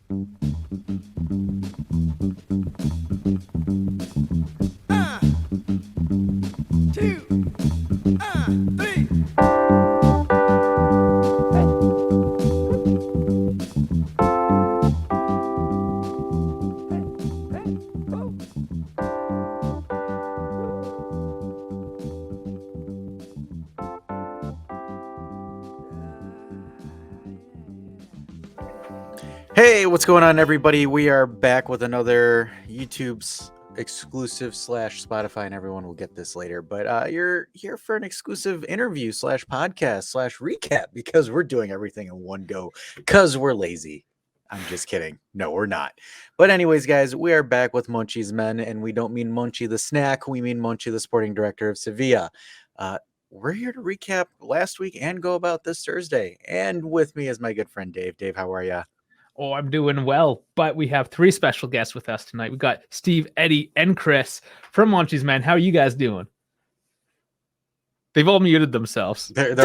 Two, three. Hey, what's going on, everybody? We are back with another YouTube's exclusive / Spotify, and everyone will get this later. But you're here for an exclusive interview / podcast / recap because we're doing everything in one go because we're lazy. I'm just kidding. No, we're not. But anyways, guys, we are back with Monchi's Men, and we don't mean Monchi the snack. We mean Monchi, the sporting director of Sevilla. We're here to recap last week and go about this Thursday. And with me is my good friend Dave. Dave, how are you? Oh, I'm doing well, but we have three special guests with us tonight. We've got Steve, Eddie, and Chris from Monchi's Men. How are you guys doing? They've all muted themselves. They're all...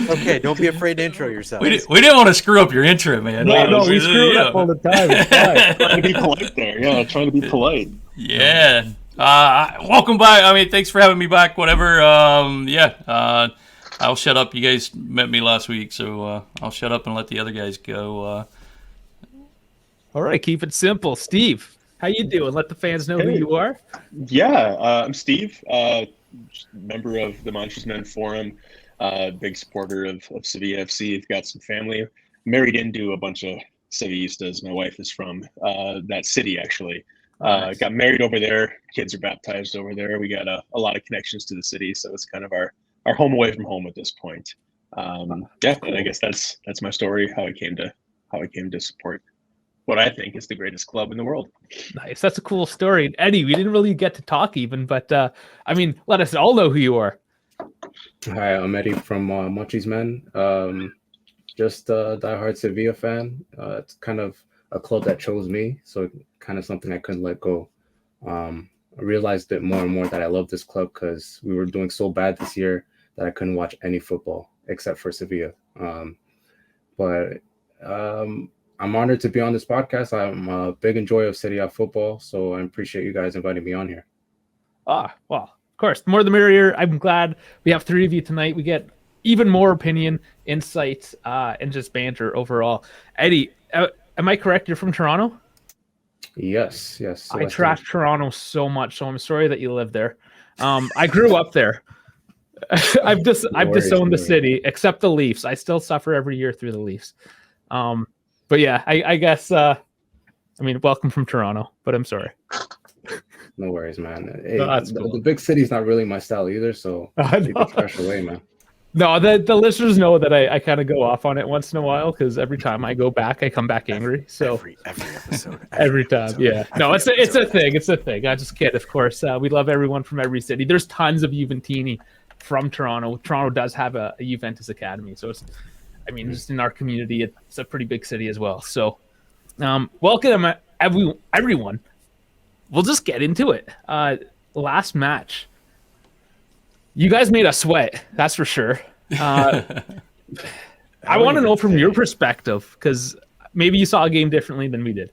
Okay, don't be afraid to intro yourself. We didn't want to screw up your intro, man. No, we screw it up all the time. It's fine. Trying to be polite there. Yeah, trying to be polite. Yeah. Welcome back. I mean, thanks for having me back. Whatever. I'll shut up. You guys met me last week, so I'll shut up and let the other guys go. All right, keep it simple. Steve, how you doing? Let the fans know who you are. Yeah, I'm Steve, member of the Monchi's Men Forum, big supporter of Sevilla FC. I've got some family. Married into a bunch of Sevillistas. My wife is from that city, actually. Nice. Got married over there. Kids are baptized over there. We got a lot of connections to the city, so it's kind of our home away from home at this point. And I guess that's my story, how I came to support what I think is the greatest club in the world. Nice. That's a cool story. Eddie, we didn't really get to talk even, but I mean, let us all know who you are. Hi, I'm Eddie from Monchi's Men. Just a diehard Sevilla fan. It's kind of a club that chose me, so kind of something I couldn't let go. I realized it more and more that I love this club because we were doing so bad this year that I couldn't watch any football except for Sevilla. But I'm honored to be on this podcast. I'm a big enjoyer of Serie A football, so I appreciate you guys inviting me on here. Well, of course, the more the merrier. I'm glad we have three of you tonight. We get even more opinion, insights, and just banter overall. Eddie, am I correct? You're from Toronto? Yes. I trash Toronto so much, so I'm sorry that you live there. I grew up there. I've disowned the city, except the Leafs. I still suffer every year through the Leafs. But yeah, I guess. I mean, welcome from Toronto, but I'm sorry. No worries, man. Hey, that's cool. The big city's not really my style either, so keep the pressure away, man. No, the listeners know that I kind of go off on it once in a while because every time I go back, I come back angry. So every episode, every time, episode, yeah. No, it's a thing. It's a thing. I just kid, of course. We love everyone from every city. There's tons of Juventini from Toronto. Toronto does have a Juventus academy, so it's, I mean, just in our community, it's a pretty big city as well. So, welcome everyone. We'll just get into it. Last match, you guys made us sweat. That's for sure. I want to know from your perspective because maybe you saw a game differently than we did.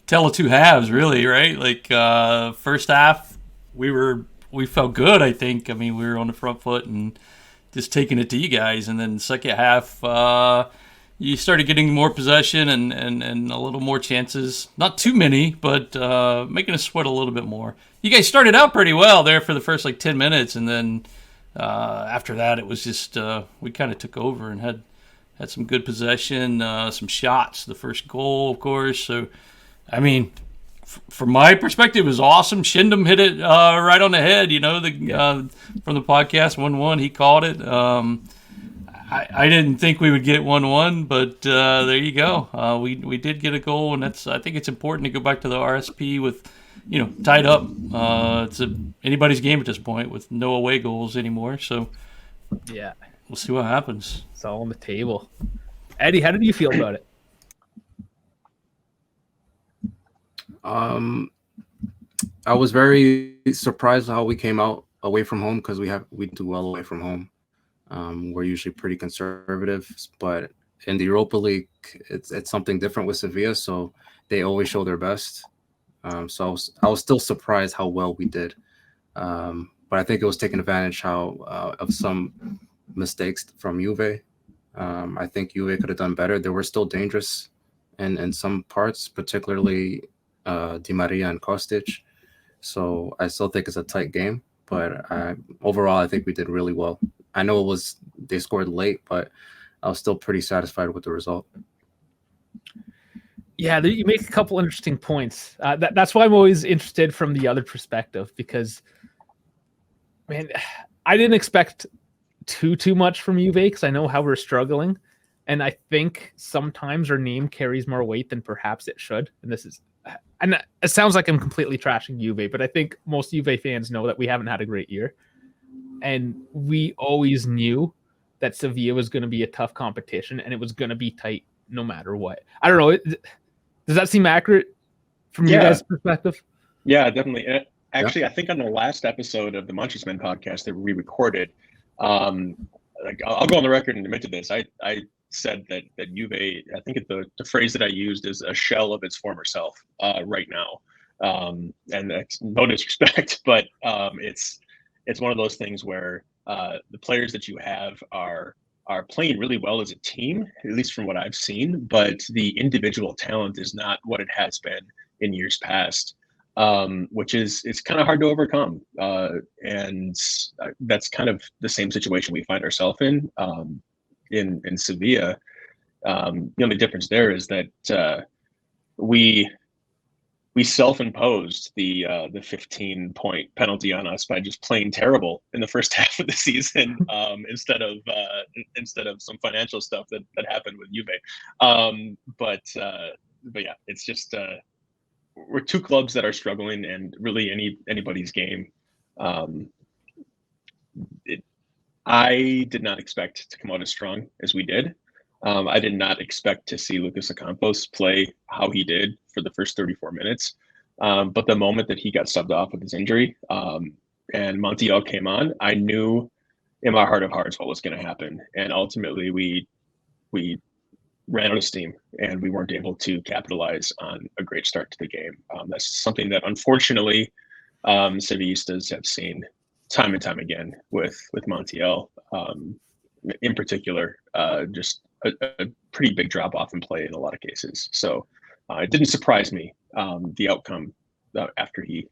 Tell of two halves, really, right? Like first half, we felt good. I think. I mean, we were on the front foot and just taking it to you guys, and then second half, you started getting more possession and a little more chances. Not too many, but making us sweat a little bit more. You guys started out pretty well there for the first 10 minutes, and then after that, it was just we kind of took over and had some good possession, some shots. The first goal, of course. So, I mean, from my perspective, it was awesome. Shindham hit it right on the head. You know, from the podcast 1-1, he called it. I didn't think we would get 1-1, but there you go. We did get a goal, and I think it's important to go back to the RSP with, tied up. It's anybody's game at this point with no away goals anymore. So yeah, we'll see what happens. It's all on the table. Eddie, how did you feel about it? I was very surprised how we came out away from home because we do well away from home. We're usually pretty conservative, but in the Europa League, it's something different with Sevilla. So they always show their best. So I was still surprised how well we did. But I think it was taking advantage of some mistakes from Juve. I think Juve could have done better. They were still dangerous in some parts, particularly Di Maria and Kostic. So I still think it's a tight game. But overall, I think we did really well. I know they scored late, but I was still pretty satisfied with the result. Yeah, you make a couple interesting points. That's why I'm always interested from the other perspective, because, man, I didn't expect too much from Juve because I know how we're struggling, and I think sometimes our name carries more weight than perhaps it should. And it sounds like I'm completely trashing Juve, but I think most Juve fans know that we haven't had a great year, and we always knew that Sevilla was going to be a tough competition and it was going to be tight no matter what. I don't know. Does that seem accurate from you guys' perspective? Yeah, definitely. Actually, I think on the last episode of the Monchi Men podcast that we recorded, I'll go on the record and admit to this. I said that Juve, I think the phrase that I used is a shell of its former self right now. And that's no disrespect, but it's one of those things where the players that you have are playing really well as a team, at least from what I've seen, but the individual talent is not what it has been in years past, which it's kind of hard to overcome. And that's kind of the same situation we find ourselves in Sevilla. The only difference there is that we self-imposed the 15-point penalty on us by just playing terrible in the first half of the season, instead of some financial stuff that happened with Juve. But yeah, it's just we're two clubs that are struggling, and really anybody's game. I did not expect to come out as strong as we did. I did not expect to see Lucas Ocampos play how he did for the first 34 minutes. But the moment that he got subbed off with his injury, and Montiel came on, I knew in my heart of hearts what was going to happen. And ultimately, we ran out of steam, and we weren't able to capitalize on a great start to the game. That's something that, unfortunately, Sevillistas have seen time and time again with Montiel, in particular, just a pretty big drop off in play in a lot of cases. So it didn't surprise me, the outcome after he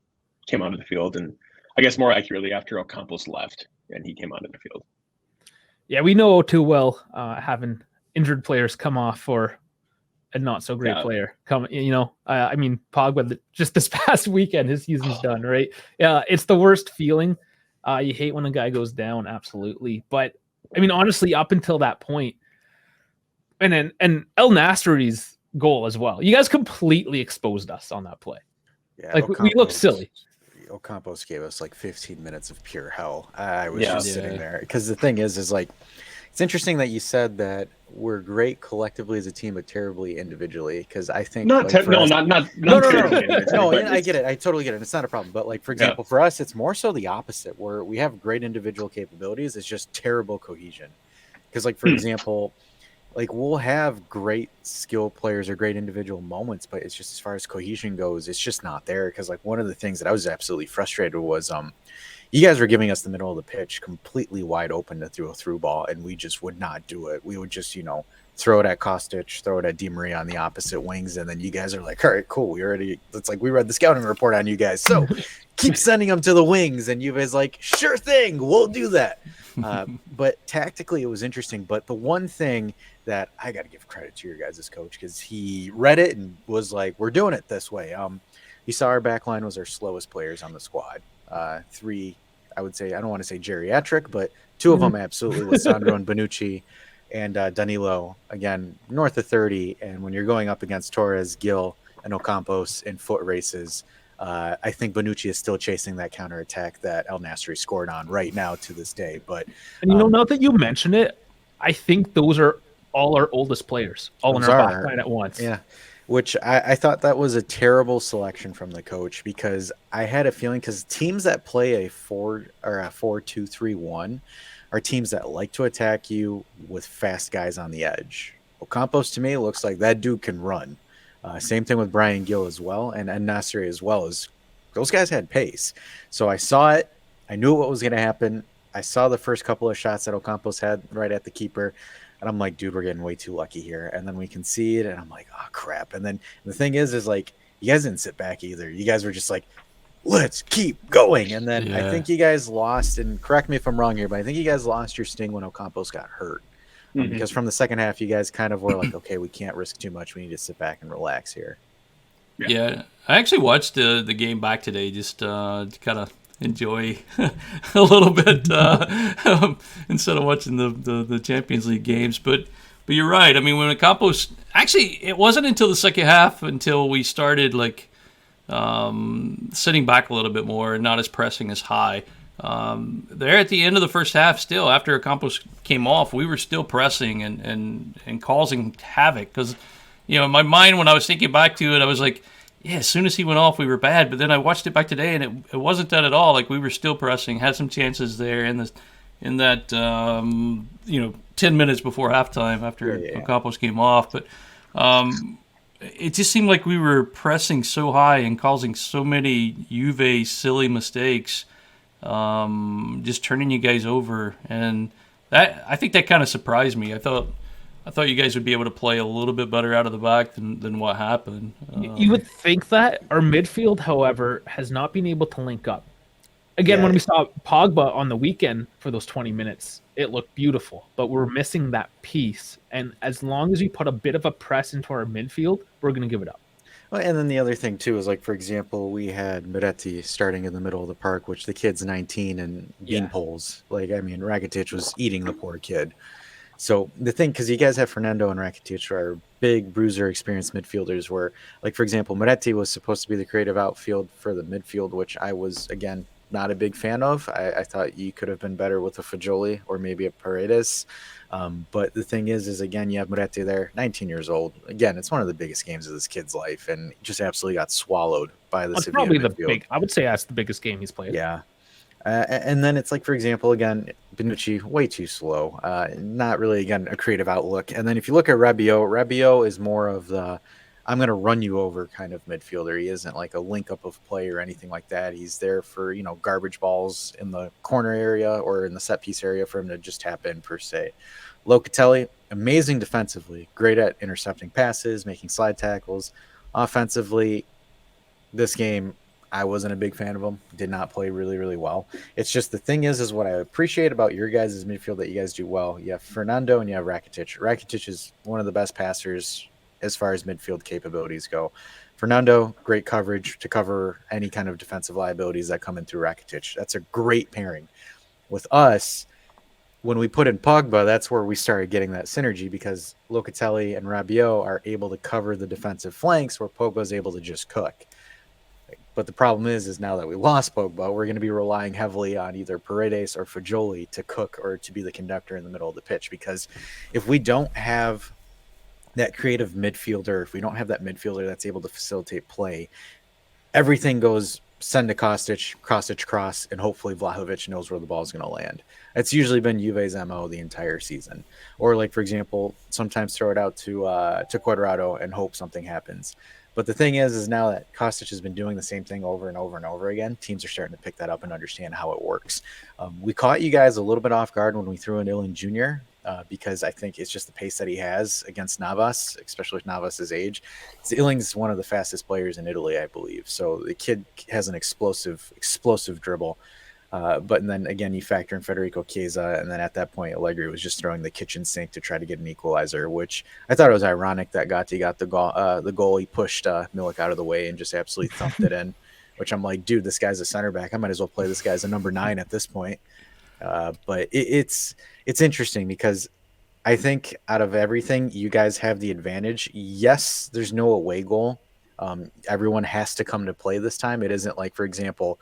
came onto the field, and I guess more accurately after Ocampos left and he came onto the field. Yeah, we know too well having injured players come off for a not so great player come. I mean, Pogba just this past weekend, his season's done, right? Yeah, it's the worst feeling. You hate when a guy goes down, absolutely. But I mean, honestly, up until that point, and El Nasri's goal as well, you guys completely exposed us on that play. Yeah, like we looked silly. Ocampos gave us like 15 minutes of pure hell. I was just sitting there because the thing is like, it's interesting that you said that we're great collectively as a team, but terribly individually. Because I think no, I get it. I totally get it. It's not a problem. But like, for example, for us, it's more so the opposite, where we have great individual capabilities. It's just terrible cohesion. Because like, for example, like we'll have great skill players or great individual moments, but it's just as far as cohesion goes, it's just not there. Because like one of the things that I was absolutely frustrated was you guys were giving us the middle of the pitch completely wide open to throw a through ball, and we just would not do it. We would just, throw it at Kostic, throw it at Di Maria on the opposite wings, and then you guys are like, all right, cool. It's like we read the scouting report on you guys, so keep sending them to the wings, and you guys like, sure thing, we'll do that. But tactically, it was interesting. But the one thing that I got to give credit to your guys' coach, because he read it and was like, we're doing it this way. You saw our back line was our slowest players on the squad. Three, I would say, I don't want to say geriatric, but two of them absolutely was Sandro and Bonucci, and Danilo, again, north of 30. And when you're going up against Torres, Gil, and Ocampos in foot races, I think Bonucci is still chasing that counterattack that El Nasri scored on right now to this day. But now that you mention it, I think those are all our oldest players, all in our back line at once. Yeah. Which I thought that was a terrible selection from the coach, because I had a feeling, because teams that play a 4 or a 4-2-3-1 are teams that like to attack you with fast guys on the edge. Ocampos to me looks like that dude can run. Same thing with Brian Gill as well, and Nasri as well. As those guys had pace. So I saw it. I knew what was going to happen. I saw the first couple of shots that Ocampos had right at the keeper. And I'm like, dude, we're getting way too lucky here. And then we concede, and I'm like, oh, crap. And then the thing is like, you guys didn't sit back either. You guys were just like, let's keep going. And then I think you guys lost, and correct me if I'm wrong here, but I think you guys lost your sting when Ocampos got hurt. Because from the second half, you guys kind of were like, okay, we can't risk too much. We need to sit back and relax here. Yeah, I actually watched the game back today just to kind of enjoy a little bit instead of watching the Champions League games. But you're right. I mean, when Ocampos actually, it wasn't until the second half until we started like sitting back a little bit more and not as pressing as high. There at the end of the first half, still after Ocampos came off, we were still pressing and causing havoc because, in my mind when I was thinking back to it, I was like, yeah, as soon as he went off, we were bad. But then I watched it back today, and it wasn't that at all. Like we were still pressing, had some chances there in that 10 minutes before halftime after Ocampos came off, but. It just seemed like we were pressing so high and causing so many Juve silly mistakes, just turning you guys over, and I think that kind of surprised me. I thought you guys would be able to play a little bit better out of the back than what happened. You would think that. Our midfield, however, has not been able to link up. Again, when we saw Pogba on the weekend for those 20 minutes, it looked beautiful, but we're missing that piece. And as long as we put a bit of a press into our midfield, we're going to give it up. Well, and then the other thing, too, is like, for example, we had Moretti starting in the middle of the park, which the kid's 19 and bean poles. Like, I mean, Rakitic was eating the poor kid. So the thing, because you guys have Fernando and Rakitic are big bruiser experienced midfielders where, like, for example, Moretti was supposed to be the creative outfield for the midfield, which I was, again, not a big fan of. I thought you could have been better with a Fagioli or maybe a Paredes. But the thing is again, you have Moretti there, 19 years old. Again, it's one of the biggest games of this kid's life, and just absolutely got swallowed by the Sevilla midfield. I would say that's the biggest game he's played. Yeah. And then it's like, for example, again, Bonucci, way too slow. Not really, again, a creative outlook. And then if you look at Rabiot is more of the I'm going to run you over kind of midfielder. He isn't like a link up of play or anything like that. He's there for, garbage balls in the corner area or in the set piece area for him to just tap in per se. Locatelli, amazing defensively, great at intercepting passes, making slide tackles. Offensively, this game, I wasn't a big fan of him. Did not play really, really well. It's just the thing is what I appreciate about your guys' midfield that you guys do well. You have Fernando and you have Rakitic. Rakitic is one of the best passers as far as midfield capabilities go. Fernando, great coverage to cover any kind of defensive liabilities that come in through Rakitic. That's a great pairing. With us, when we put in Pogba, that's where we started getting that synergy because Locatelli and Rabiot are able to cover the defensive flanks where Pogba is able to just cook. But the problem is now that we lost Pogba, we're going to be relying heavily on either Paredes or Fagioli to cook or to be the conductor in the middle of the pitch. Because if we don't have that creative midfielder, if we don't have that midfielder that's able to facilitate play, everything goes send to Kostic cross, and hopefully Vlahovic knows where the ball is going to land. It's usually been Juve's MO the entire season. Or like, for example, sometimes throw it out to Cuadrado and hope something happens. But the thing is now that Kostic has been doing the same thing over and over and over again, teams are starting to pick that up and understand how it works. We caught you guys a little bit off guard when we threw in Ilan Jr., because I think it's just the pace that he has against Navas, especially with Navas's age. Illing's one of the fastest players in Italy, I believe. So the kid has an explosive dribble. But then again, you factor in Federico Chiesa, and then at that point, Allegri was just throwing the kitchen sink to try to get an equalizer, which I thought it was ironic that Gatti got the goal. He pushed Milik out of the way and just absolutely thumped it in, which I'm like, dude, this guy's a center back. I might as well play this guy as a number 9 at this point. But it's interesting because I think out of everything, you guys have the advantage. Yes, there's no away goal. Everyone has to come to play this time. It isn't like, for example,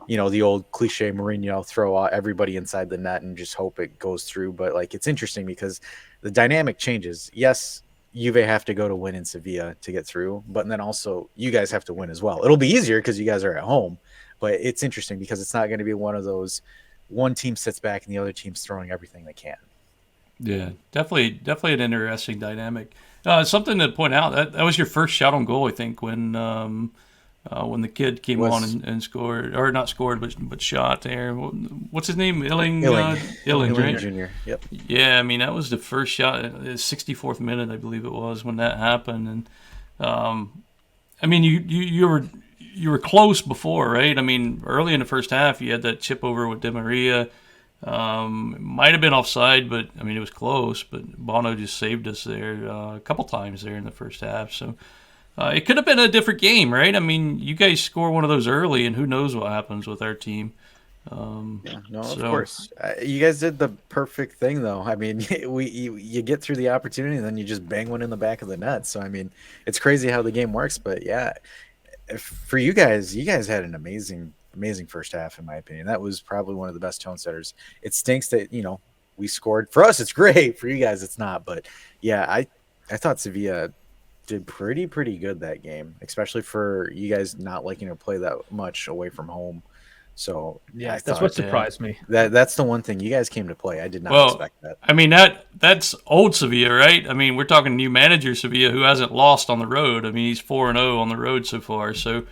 the old cliche Mourinho throw everybody inside the net and just hope it goes through. But like, it's interesting because the dynamic changes. Yes, Juve have to go to win in Sevilla to get through, but then also you guys have to win as well. It'll be easier because you guys are at home, but it's interesting because it's not going to be one of those one team sits back and the other team's throwing everything they can. Yeah, definitely an interesting dynamic. Something to point out, that was your first shot on goal, I think, when the kid came on and scored, or not scored, but shot there. What's his name? Illing, right? Jr. Yep. Yeah, I mean, that was the first shot, 64th minute, I believe it was, when that happened. And I mean, you were close before, right? I mean, early in the first half, you had that chip over with Di Maria. It might have been offside, but I mean, it was close. But Bono just saved us there a couple times there in the first half. So it could have been a different game, right? I mean, you guys score one of those early, and who knows what happens with our team. Of course. You guys did the perfect thing, though. I mean, you get through the opportunity, and then you just bang one in the back of the net. So, I mean, it's crazy how the game works. But, yeah, for you guys had an amazing first half, in my opinion. That was probably one of the best tone setters. It stinks that, we scored. For us, it's great. For you guys, it's not. But, yeah, I thought Sevilla did pretty good that game, especially for you guys not liking to play that much away from home. So yeah, that's what surprised me. That's the one thing you guys came to play. I did not expect that. I mean, that's old Sevilla, right? I mean, we're talking new manager Sevilla who hasn't lost on the road. I mean, he's 4-0 on the road so far. So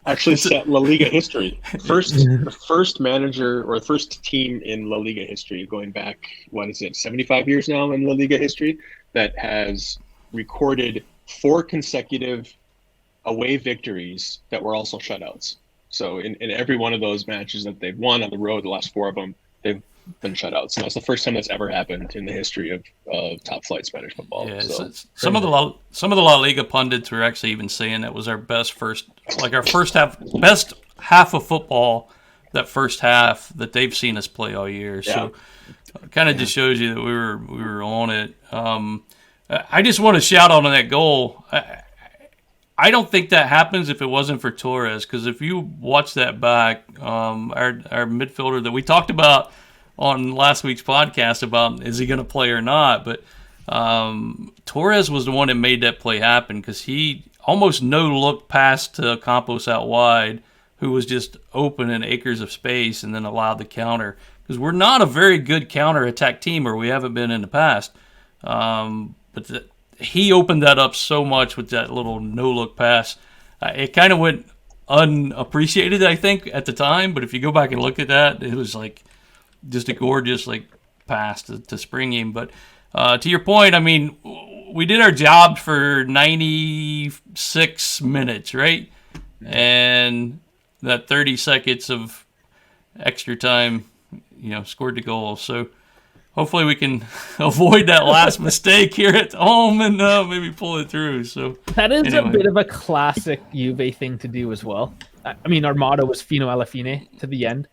actually set La Liga history. The first manager or the first team in La Liga history, going back 75 years now in La Liga history, that has recorded 4 consecutive away victories that were also shutouts. So in every one of those matches that they've won on the road, the last 4 of them, they've been shutouts. And that's the first time that's ever happened in the history of top flight Spanish football. Yeah, so some of the La Liga pundits were actually even saying that was our best half of football, that first half that they've seen us play all year. Yeah. So it kind of just shows you that we were on it. I just want to shout out on that goal. I don't think that happens if it wasn't for Torres, because if you watch that back, our midfielder that we talked about on last week's podcast about is he going to play or not, but Torres was the one that made that play happen, because he almost no-look passed to Campos out wide, who was just open in acres of space, and then allowed the counter. Because we're not a very good counter-attack team, or we haven't been in the past. But he opened that up so much with that little no-look pass. It kind of went unappreciated, I think, at the time. But if you go back and look at that, it was like just a gorgeous pass to spring him. But to your point, I mean, we did our job for 96 minutes, right? And that 30 seconds of extra time, scored the goal. So hopefully we can avoid that last mistake here at home and maybe pull it through. So that is a bit of a classic Juve thing to do as well. I mean, our motto was fino alla fine, to the end.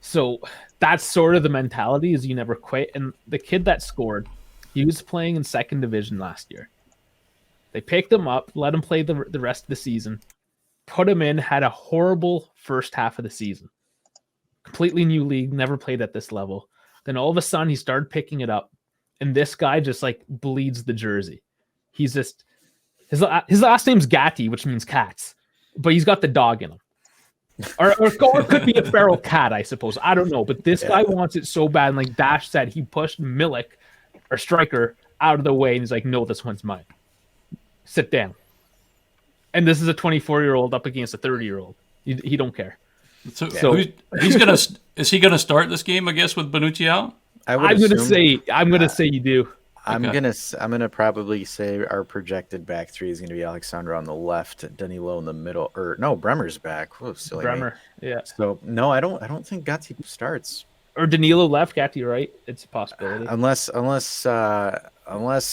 So that's sort of the mentality, is you never quit. And the kid that scored, he was playing in second division last year. They picked him up, let him play the rest of the season, put him in, had a horrible first half of the season. Completely new league, never played at this level. Then all of a sudden he started picking it up, and this guy just bleeds the jersey. He's just his last name's Gatti, which means cats, but he's got the dog in him, or could be a feral cat, I suppose. I don't know, but this guy wants it so bad. And like Dash said, he pushed Milik, our striker, out of the way, and he's like, "No, this one's mine. Sit down." And this is a 24-year-old up against a 30-year-old. He don't care. So is he gonna start this game, I guess, with Bonucci out? I'm gonna say you do. I'm gonna probably say our projected back three is gonna be Alexandro on the left, Danilo in the middle, or no, Bremer's back. Whoa, silly Bremer, me. yeah. So no, I don't think Gatti starts. Or Danilo left, Gatti right. It's a possibility. Unless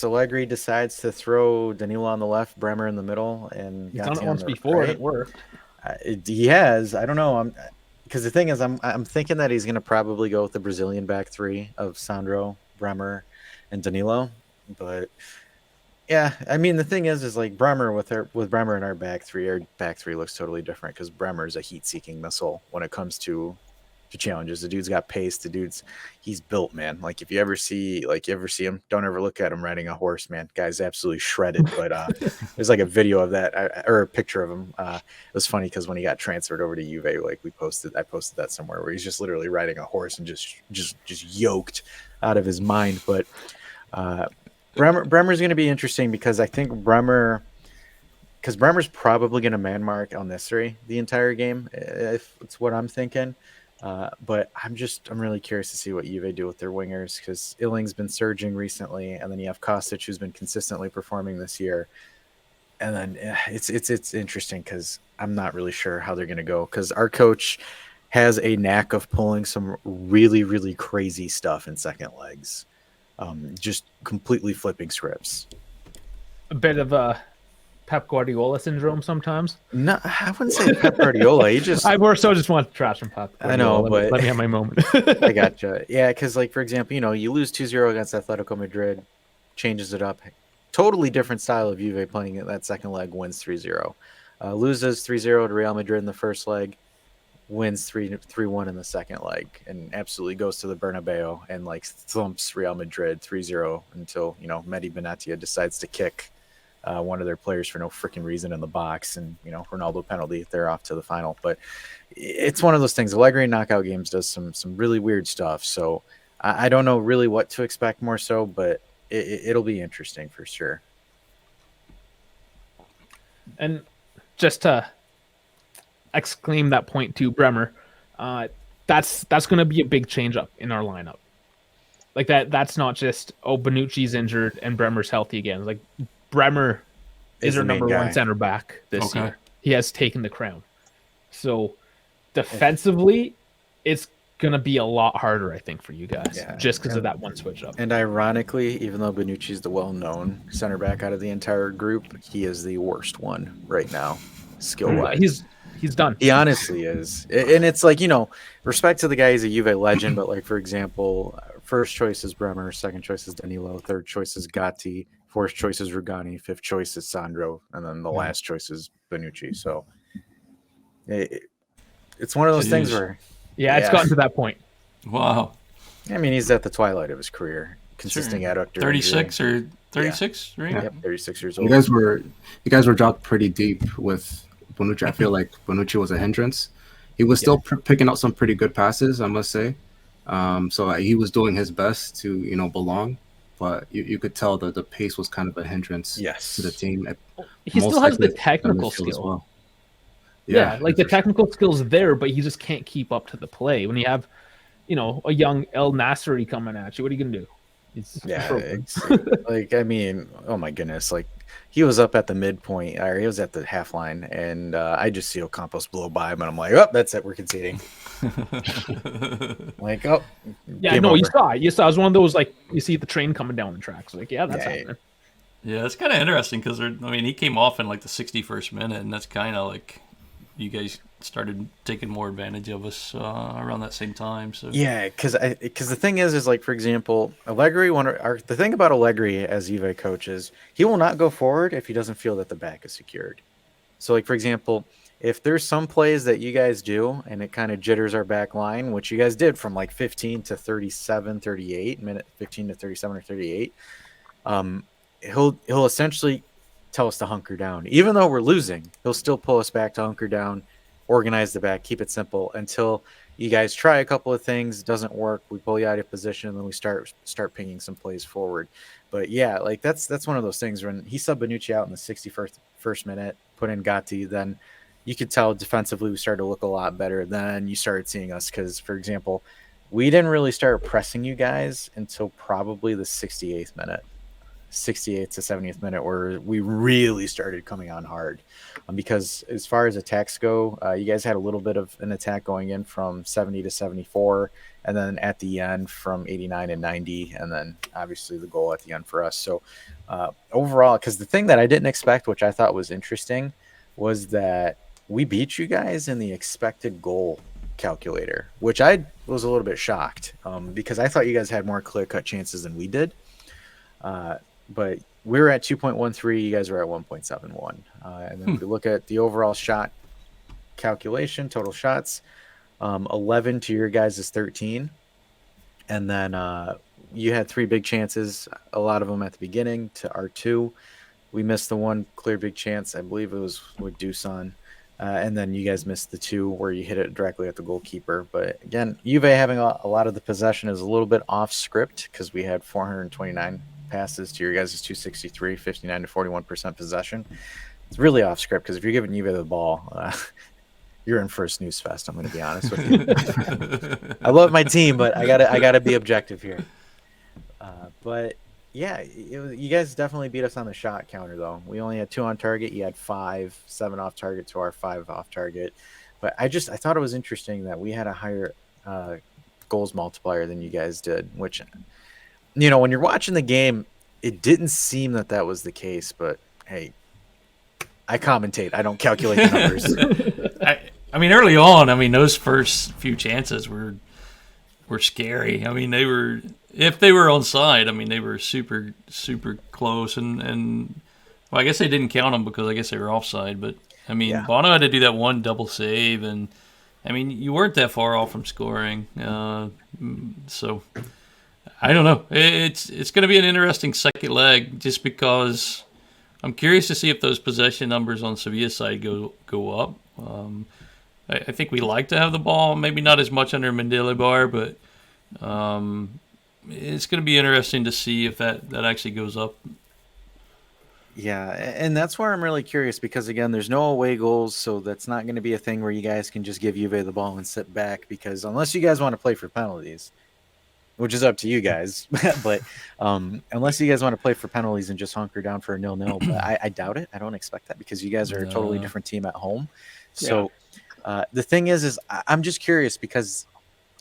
Allegri decides to throw Danilo on the left, Bremer in the middle, and he's done it once before, and it worked. He has. I don't know. Because the thing is, I'm thinking that he's going to probably go with the Brazilian back three of Sandro, Bremer, and Danilo. But yeah, I mean, the thing is Bremer with Bremer in our back three looks totally different, because Bremer is a heat-seeking missile when it comes to challenges. The dude's got pace. He's built, man. Like if you ever see him, don't ever look at him riding a horse, man. Guy's absolutely shredded. But there's like a video of that or a picture of him. It was funny because when he got transferred over to Juve, like I posted that somewhere where he's just literally riding a horse and just yoked out of his mind. But Bremer's going to be interesting because I think Bremer's probably going to man mark El Nesri the entire game, if it's what I'm thinking. But I'm really curious to see what Juve do with their wingers because Illing's been surging recently, and then you have Kostic who's been consistently performing this year. And then it's interesting because I'm not really sure how they're going to go because our coach has a knack of pulling some really, really crazy stuff in second legs, just completely flipping scripts. A bit of a Pep Guardiola syndrome sometimes. No, I wouldn't say Pep Guardiola. I more so just want to trash from Pep Guardiola. I know, let but me have my moment. I gotcha. Yeah, because like for example, you lose 2-0 against Atletico Madrid, changes it up. Totally different style of Juve playing it. That second leg wins 3-0. Loses 3-0 to Real Madrid in the first leg, wins 3-1 in the second leg, and absolutely goes to the Bernabeu and like thumps Real Madrid 3-0 until Mehdi Benatia decides to kick one of their players for no freaking reason in the box, and Ronaldo penalty. They're off to the final. But it's one of those things. Allegri in knockout games does some really weird stuff. So I don't know really what to expect more so, but it'll be interesting for sure. And just to exclaim that point to Bremer, that's going to be a big change up in our lineup. Like that's not just Bonucci's injured and Bremer's healthy again. Like Bremer is our number one center back this year. He has taken the crown. So defensively, it's going to be a lot harder, I think, for you guys, just because of that one switch up. And ironically, even though Bonucci's the well-known center back out of the entire group, he is the worst one right now, skill-wise. He's done. He honestly is. And it's like, respect to the guy, he's a Juve legend, but like, for example, first choice is Bremer, second choice is Danilo, third choice is Gatti, fourth choice is Rugani, fifth choice is Sandro, and then the last choice is Bonucci. So it's one of those things where... Yeah, it's gotten to that point. Wow. I mean, he's at the twilight of his career, consisting adductor 36 or 36, right? Yep, 36 years old. You guys were dropped pretty deep with Bonucci. I feel like Bonucci was a hindrance. He was still picking out some pretty good passes, I must say. So he was doing his best to belong, but you could tell that the pace was kind of a hindrance to the team. He still has the technical skill. Well. Yeah, like the technical skill's there, but he just can't keep up to the play. When you have, a young El Nasri coming at you, what are you gonna do? Like, I mean, oh my goodness, like he was up at the midpoint, or he was at the half line, and I just see Ocampos blow by him, and I'm like, oh, that's it, we're conceding. Like, oh, yeah, no, over. You saw. It was one of those like you see the train coming down the tracks. Like, yeah, that's happening. Yeah, it's kind of interesting because he came off in like the 61st minute, and that's kind of like. You guys started taking more advantage of us around that same time. So yeah, because the thing is like, for example, Allegri. The thing about Allegri as Juve coach is he will not go forward if he doesn't feel that the back is secured. So, like for example, if there's some plays that you guys do and it kind of jitters our back line, which you guys did from like 15 to 37, 38, minute 15 to 37 or 38, he'll essentially tell us to hunker down. Even though we're losing, he'll still pull us back to hunker down, organize the back, keep it simple until you guys try a couple of things, doesn't work, we pull you out of position, and then we start pinging some plays forward. But yeah, like that's one of those things when he subbed Bonucci out in the 61st minute, put in Gatti, then you could tell defensively we started to look a lot better. Then you started seeing us because, for example, we didn't really start pressing you guys until probably the 68th minute. 68th to 70th minute where we really started coming on hard because as far as attacks go, you guys had a little bit of an attack going in from 70 to 74 and then at the end from 89 and 90 and then obviously the goal at the end for us. So overall, because the thing that I didn't expect, which I thought was interesting, was that we beat you guys in the expected goal calculator, which I was a little bit shocked because I thought you guys had more clear-cut chances than we did. But we were at 2.13. You guys were at 1.71. And then if we look at the overall shot calculation, total shots, 11 to your guys is 13. And then you had 3 big chances, a lot of them at the beginning, to R2. We missed the one clear big chance. I believe it was with Dusan. And then you guys missed the 2 where you hit it directly at the goalkeeper. But again, Juve having a lot of the possession is a little bit off script because we had 429 passes to your guys' 263, 59 to 41% possession. It's really off script because if you're giving Juve the ball, you're in for a snooze fest. I'm going to be honest with you. I love my team, but I gotta be objective here. But yeah, you guys definitely beat us on the shot counter, though. We only had 2 on target. You had 5, 7 off target to our 5 off target. But I thought it was interesting that we had a higher goals multiplier than you guys did, which, when you're watching the game, it didn't seem that was the case. But hey, I commentate. I don't calculate the numbers. I mean, early on, those first few chances were scary. If they were onside, they were super, super close. And well, I guess they didn't count them because I guess they were offside. But, Yeah. Bono had to do that one double save. And, you weren't that far off from scoring. So, I don't know. It's going to be an interesting second leg just because I'm curious to see if those possession numbers on Sevilla's side go up. I think we like to have the ball, maybe not as much under Mendilibar, but it's going to be interesting to see if that actually goes up. Yeah, and that's where I'm really curious because, again, there's no away goals, so that's not going to be a thing where you guys can just give Juve the ball and sit back because unless you guys want to play for penalties, which is up to you guys, but unless you guys want to play for penalties and just hunker down for a 0-0, but I doubt it. I don't expect that because you guys are a totally different team at home. So the thing is I'm just curious because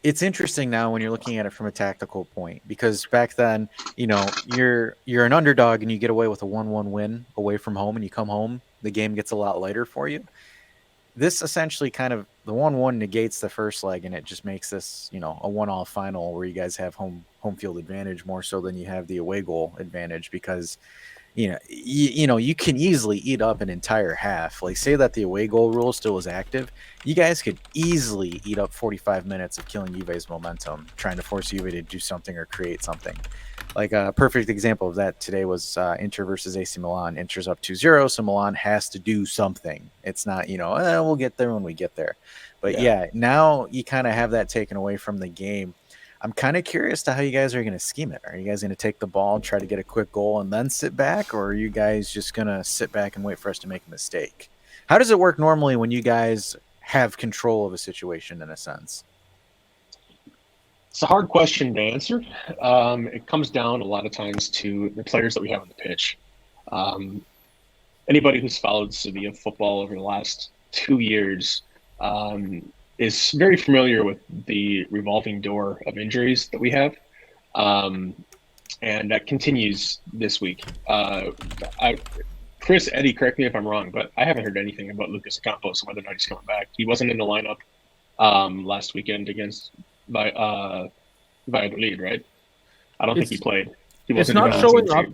it's interesting now when you're looking at it from a tactical point because back then, you're an underdog and you get away with a 1-1 win away from home and you come home, the game gets a lot lighter for you. This essentially kind of the 1-1 negates the first leg and it just makes this, a 1-1 final where you guys have home field advantage more so than you have the away goal advantage because you can easily eat up an entire half. Like say that the away goal rule still is active, you guys could easily eat up 45 minutes of killing Juve's momentum, trying to force Juve to do something or create something. Like a perfect example of that today was Inter versus AC Milan. Inter's up 2-0, so Milan has to do something. It's not, we'll get there when we get there. But yeah now you kind of have that taken away from the game. I'm kind of curious to how you guys are going to scheme it. Are you guys going to take the ball, try to get a quick goal, and then sit back? Or are you guys just going to sit back and wait for us to make a mistake? How does it work normally when you guys have control of a situation in a sense? It's a hard question to answer. It comes down a lot of times to the players that we have on the pitch. Anybody who's followed Sevilla football over the last 2 years is very familiar with the revolving door of injuries that we have. And that continues this week. Chris, Eddie, correct me if I'm wrong, but I haven't heard anything about Lucas Campos, whether or not he's coming back. He wasn't in the lineup last weekend against Valladolid, right? I don't think he played. He It's wasn't not showing up.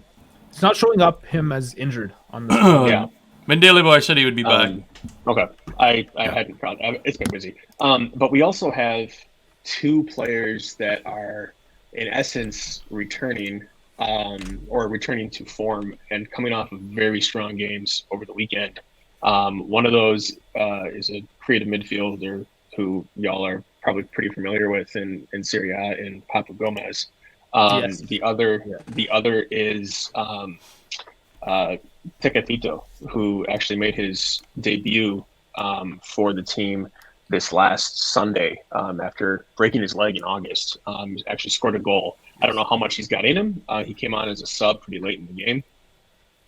It's not showing up him as injured on the. Yeah. Mendilibar said he would be back. Okay. I hadn't found. It's been busy. But we also have 2 players that are, in essence, returning to form and coming off of very strong games over the weekend. One of those is a creative midfielder who y'all are probably pretty familiar with in Serie A in Papu Gomez. Yes. The other is Tecatito, who actually made his debut for the team this last Sunday after breaking his leg in August. Actually scored a goal. I don't know how much he's got in him. He came on as a sub pretty late in the game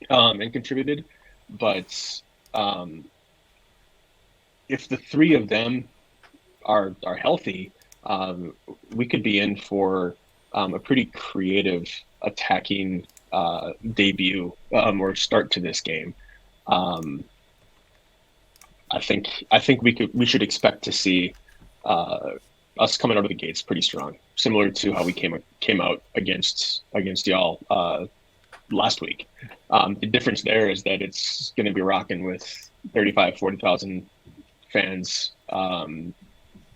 and contributed. But if the 3 of them are healthy, we could be in for a pretty creative attacking debut or start to this game. I think we should expect to see us coming out of the gates pretty strong, similar to how we came out against y'all last week. The difference there is that it's going to be rocking with 35,000-40,000 fans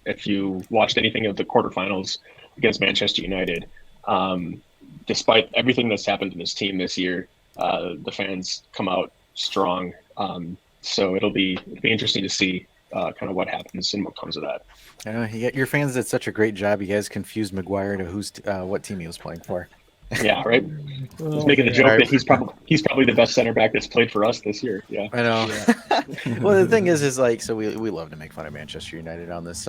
if you watched anything of the quarterfinals against Manchester United, despite everything that's happened to this team this year, the fans come out strong. So it'll be interesting to see kind of what happens and what comes of that. Your fans did such a great job. You guys confused Maguire to what team he was playing for. Yeah, right. I was making the joke that he's probably the best center back that's played for us this year. Yeah, I know. Yeah. Well, the thing is like, so we love to make fun of Manchester United on this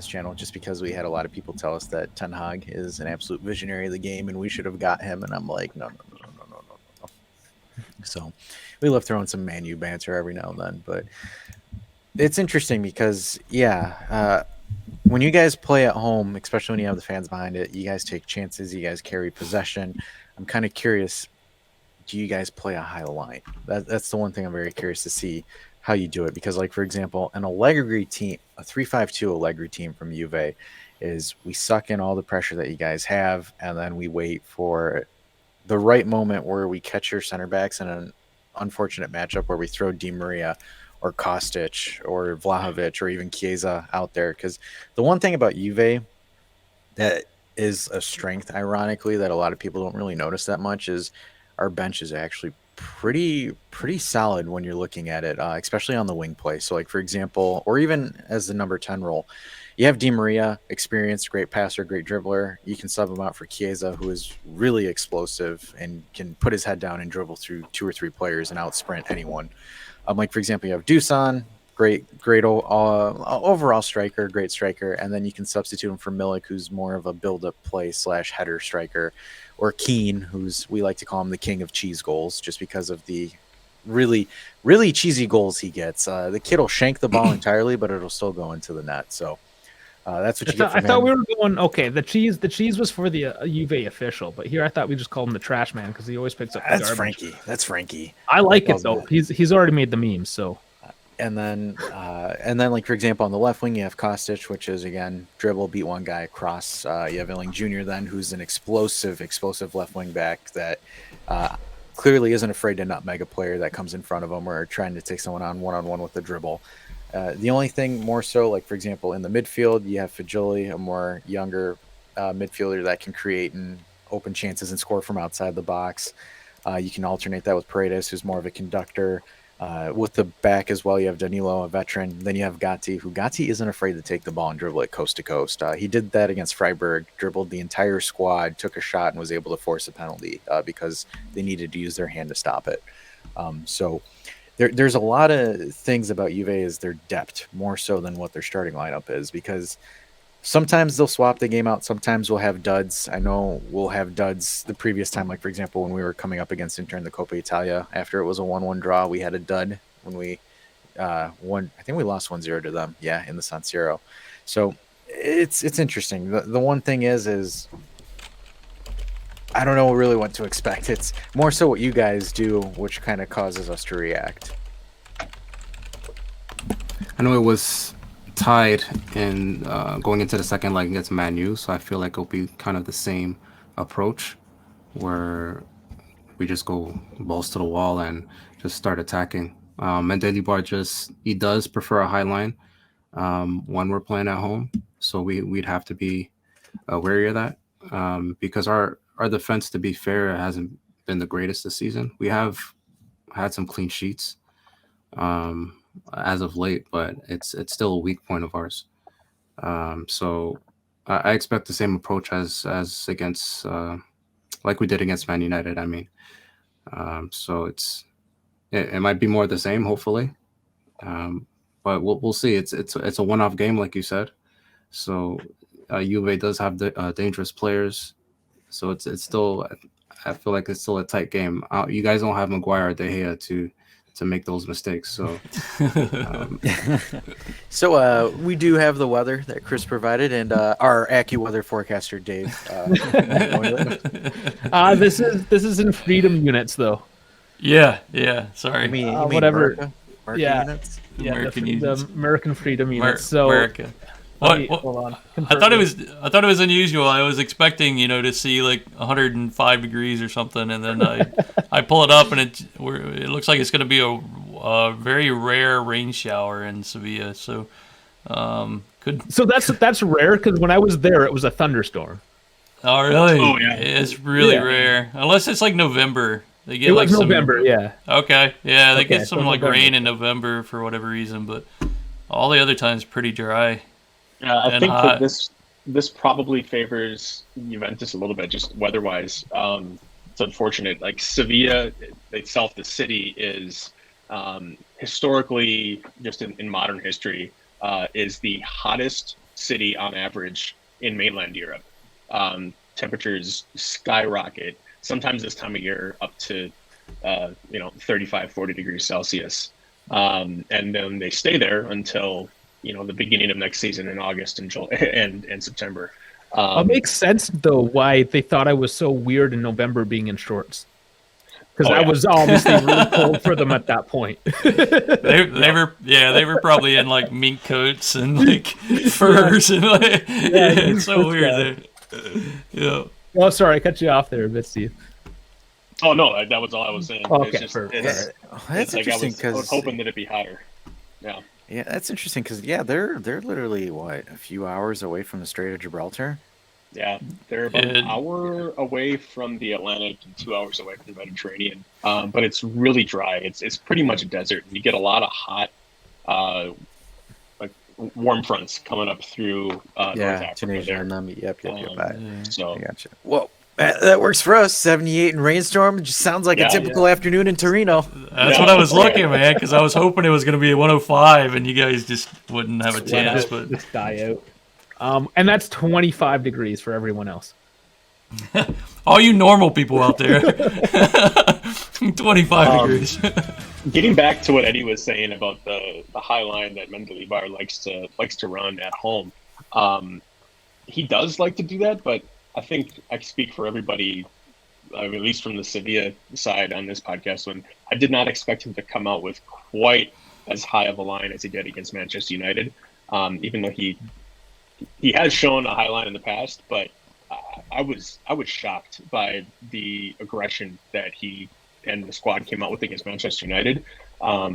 channel, just because we had a lot of people tell us that Ten Hag is an absolute visionary of the game and we should have got him, and I'm like, no. So we love throwing some Man U banter every now and then, but it's interesting because when you guys play at home, especially when you have the fans behind it, you guys take chances, you guys carry possession. I'm kind of curious, do you guys play a high line? That's the one thing I'm very curious to see how you do it, because like, for example, an Allegri team, a 3-5-2 Allegri team from Juve, is we suck in all the pressure that you guys have, and then we wait for the right moment where we catch your center backs in an unfortunate matchup where we throw Di Maria or Kostic or Vlahovic or even Chiesa out there. Because the one thing about Juve that is a strength, ironically, that a lot of people don't really notice that much is our bench is actually pretty solid when you're looking at it, especially on the wing play. So like, for example, or even as the number 10 role, you have Di Maria, experienced, great passer, great dribbler. You can sub him out for Chiesa, who is really explosive and can put his head down and dribble through 2 or 3 players and out sprint anyone. Like, for example, you have Dusan, great overall striker, great striker, and then you can substitute him for Milik, who's more of a build-up play / header striker, or Keane, we like to call him the king of cheese goals, just because of the really cheesy goals he gets. The kid will shank the ball entirely, but it'll still go into the net. So that's what you get from him. I thought we were going, okay, the cheese was for the Juve official, but here I thought we just called him the trash man because he always picks up the garbage. That's Frankie. I like it, though. He's already made the memes, so. And then, like, for example, on the left wing, you have Kostic, which is, again, dribble, beat one guy across. You have Illing Jr. then, who's an explosive left wing back that clearly isn't afraid to nutmeg a player that comes in front of him or trying to take someone on one-on-one with the dribble. The only thing more so, like, for example, in the midfield, you have Fagioli, a more younger midfielder that can create and open chances and score from outside the box. You can alternate that with Paredes, who's more of a conductor. With the back as well, you have Danilo, a veteran. Then you have Gatti isn't afraid to take the ball and dribble it coast to coast. He did that against Freiburg, dribbled the entire squad, took a shot, and was able to force a penalty because they needed to use their hand to stop it. So there's a lot of things about Juve is their depth, more so than what their starting lineup is, because sometimes they'll swap the game out. Sometimes we'll have duds. I know we'll have duds the previous time. Like, for example, when we were coming up against Inter in the Coppa Italia, after it was a 1-1 draw, we had a dud when we won. I think we lost 1-0 to them. Yeah, in the San Siro. So it's interesting. The one thing is I don't know really what to expect. It's more so what you guys do, which kind of causes us to react. I know it was tied in going into the second leg against Man U, so I feel like it'll be kind of the same approach where we just go balls to the wall and just start attacking. And Delibar he does prefer a high line when we're playing at home, so we'd have to be wary of that because our defense, to be fair, hasn't been the greatest this season. We have had some clean sheets as of late, but it's still a weak point of ours. So I expect the same approach as against like we did against Man United. I mean, so it might be more of the same, hopefully, but we'll see. It's a one-off game, like you said. So Juve does have the dangerous players, so it's still. I feel like it's still a tight game. You guys don't have Maguire or De Gea to make those mistakes. So, so we do have the weather that Chris provided, and our AccuWeather forecaster Dave. This is in freedom units, though. Yeah. Sorry. You mean whatever. America Units? Yeah, American the units. American freedom units. America. Hold on. I thought it was unusual. I was expecting, to see like 105 degrees or something, and then I pull it up, and it looks like it's going to be a very rare rain shower in Sevilla. So So that's rare because when I was there, it was a thunderstorm. Oh, really? Oh, yeah. It's really Yeah. rare. Unless it's like November. They get It like was some. November, yeah. Okay, yeah, they Okay, get some so like November. rain in November for whatever reason, but all the other times pretty dry. I And think hot. that this probably favors Juventus a little bit, just weather-wise. It's unfortunate. Like Sevilla itself, the city is historically, just in modern history, is the hottest city on average in mainland Europe. Temperatures skyrocket. Sometimes this time of year up to 35, 40 degrees Celsius. And then they stay there until the beginning of next season in August and July and September. It makes sense though why they thought I was so weird in November being in shorts. Because I was obviously really cold for them at that point. They were probably in like mink coats and like furs and like it's so weird. Yeah. Oh, sorry, I cut you off there, but Steve. Oh no, that was all I was saying. Okay, it's perfect. That's interesting I because was hoping that it'd be hotter. Yeah. Yeah, that's interesting because they're literally a few hours away from the Strait of Gibraltar. Yeah, they're about an hour away from the Atlantic and 2 hours away from the Mediterranean. But it's really dry. It's pretty much a desert. You get a lot of hot, like warm fronts coming up through North Africa. Tunisia there. and them. Yep. So I gotcha. Well, that works for us. 78 and rainstorm. Just sounds like a typical afternoon in Torino. That's what I was looking, man, because I was hoping it was going to be a 105, and you guys just wouldn't have a chance. But just die out. And that's 25 degrees for everyone else. all you normal people out there, 25 degrees. Getting back to what Eddie was saying about the high line that Mendelebar likes to run at home, he does like to do that, but I think I speak for everybody, at least from the Sevilla side on this podcast, when I did not expect him to come out with quite as high of a line as he did against Manchester United, even though he has shown a high line in the past, but I was shocked by the aggression that he and the squad came out with against Manchester United. I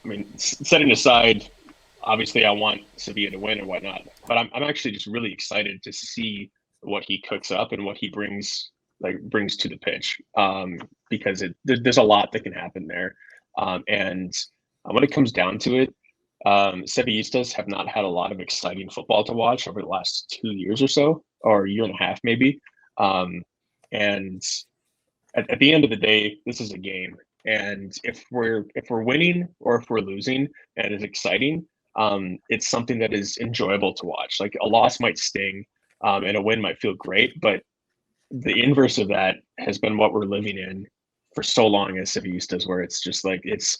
mean, setting aside, obviously I want Sevilla to win or whatnot, but I'm actually just really excited to see what he cooks up and what he brings to the pitch, because there's a lot that can happen there. And when it comes down to it, Sevillistas have not had a lot of exciting football to watch over the last 2 years or so, or a year and a half maybe. And at the end of the day, this is a game, and if we're winning or if we're losing and it's exciting, it's something that is enjoyable to watch. Like a loss might sting, and a win might feel great, but the inverse of that has been what we're living in for so long as Sevillistas, where it's just like it's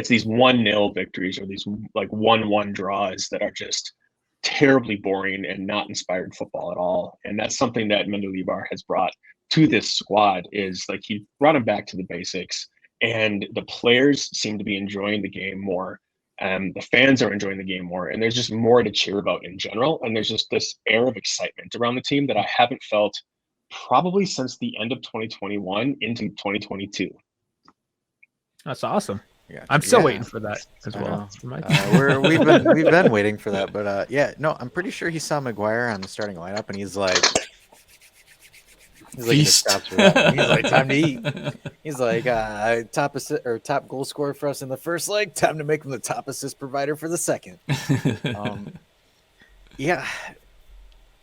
these 1-0 victories or these like 1-1 draws that are just terribly boring and not inspired football at all. And that's something that Mendelebar has brought to this squad, is like he brought them back to the basics, and the players seem to be enjoying the game more. The fans are enjoying the game more, and there's just more to cheer about in general. And there's just this air of excitement around the team that I haven't felt probably since the end of 2021 into 2022. That's awesome. Yeah, I'm still waiting for that as well. We've been waiting for that, but I'm pretty sure he saw Maguire on the starting lineup, and he's like, Feast. He's like, time to eat. He's like, top goal scorer for us in the first leg. Time to make him the top assist provider for the second.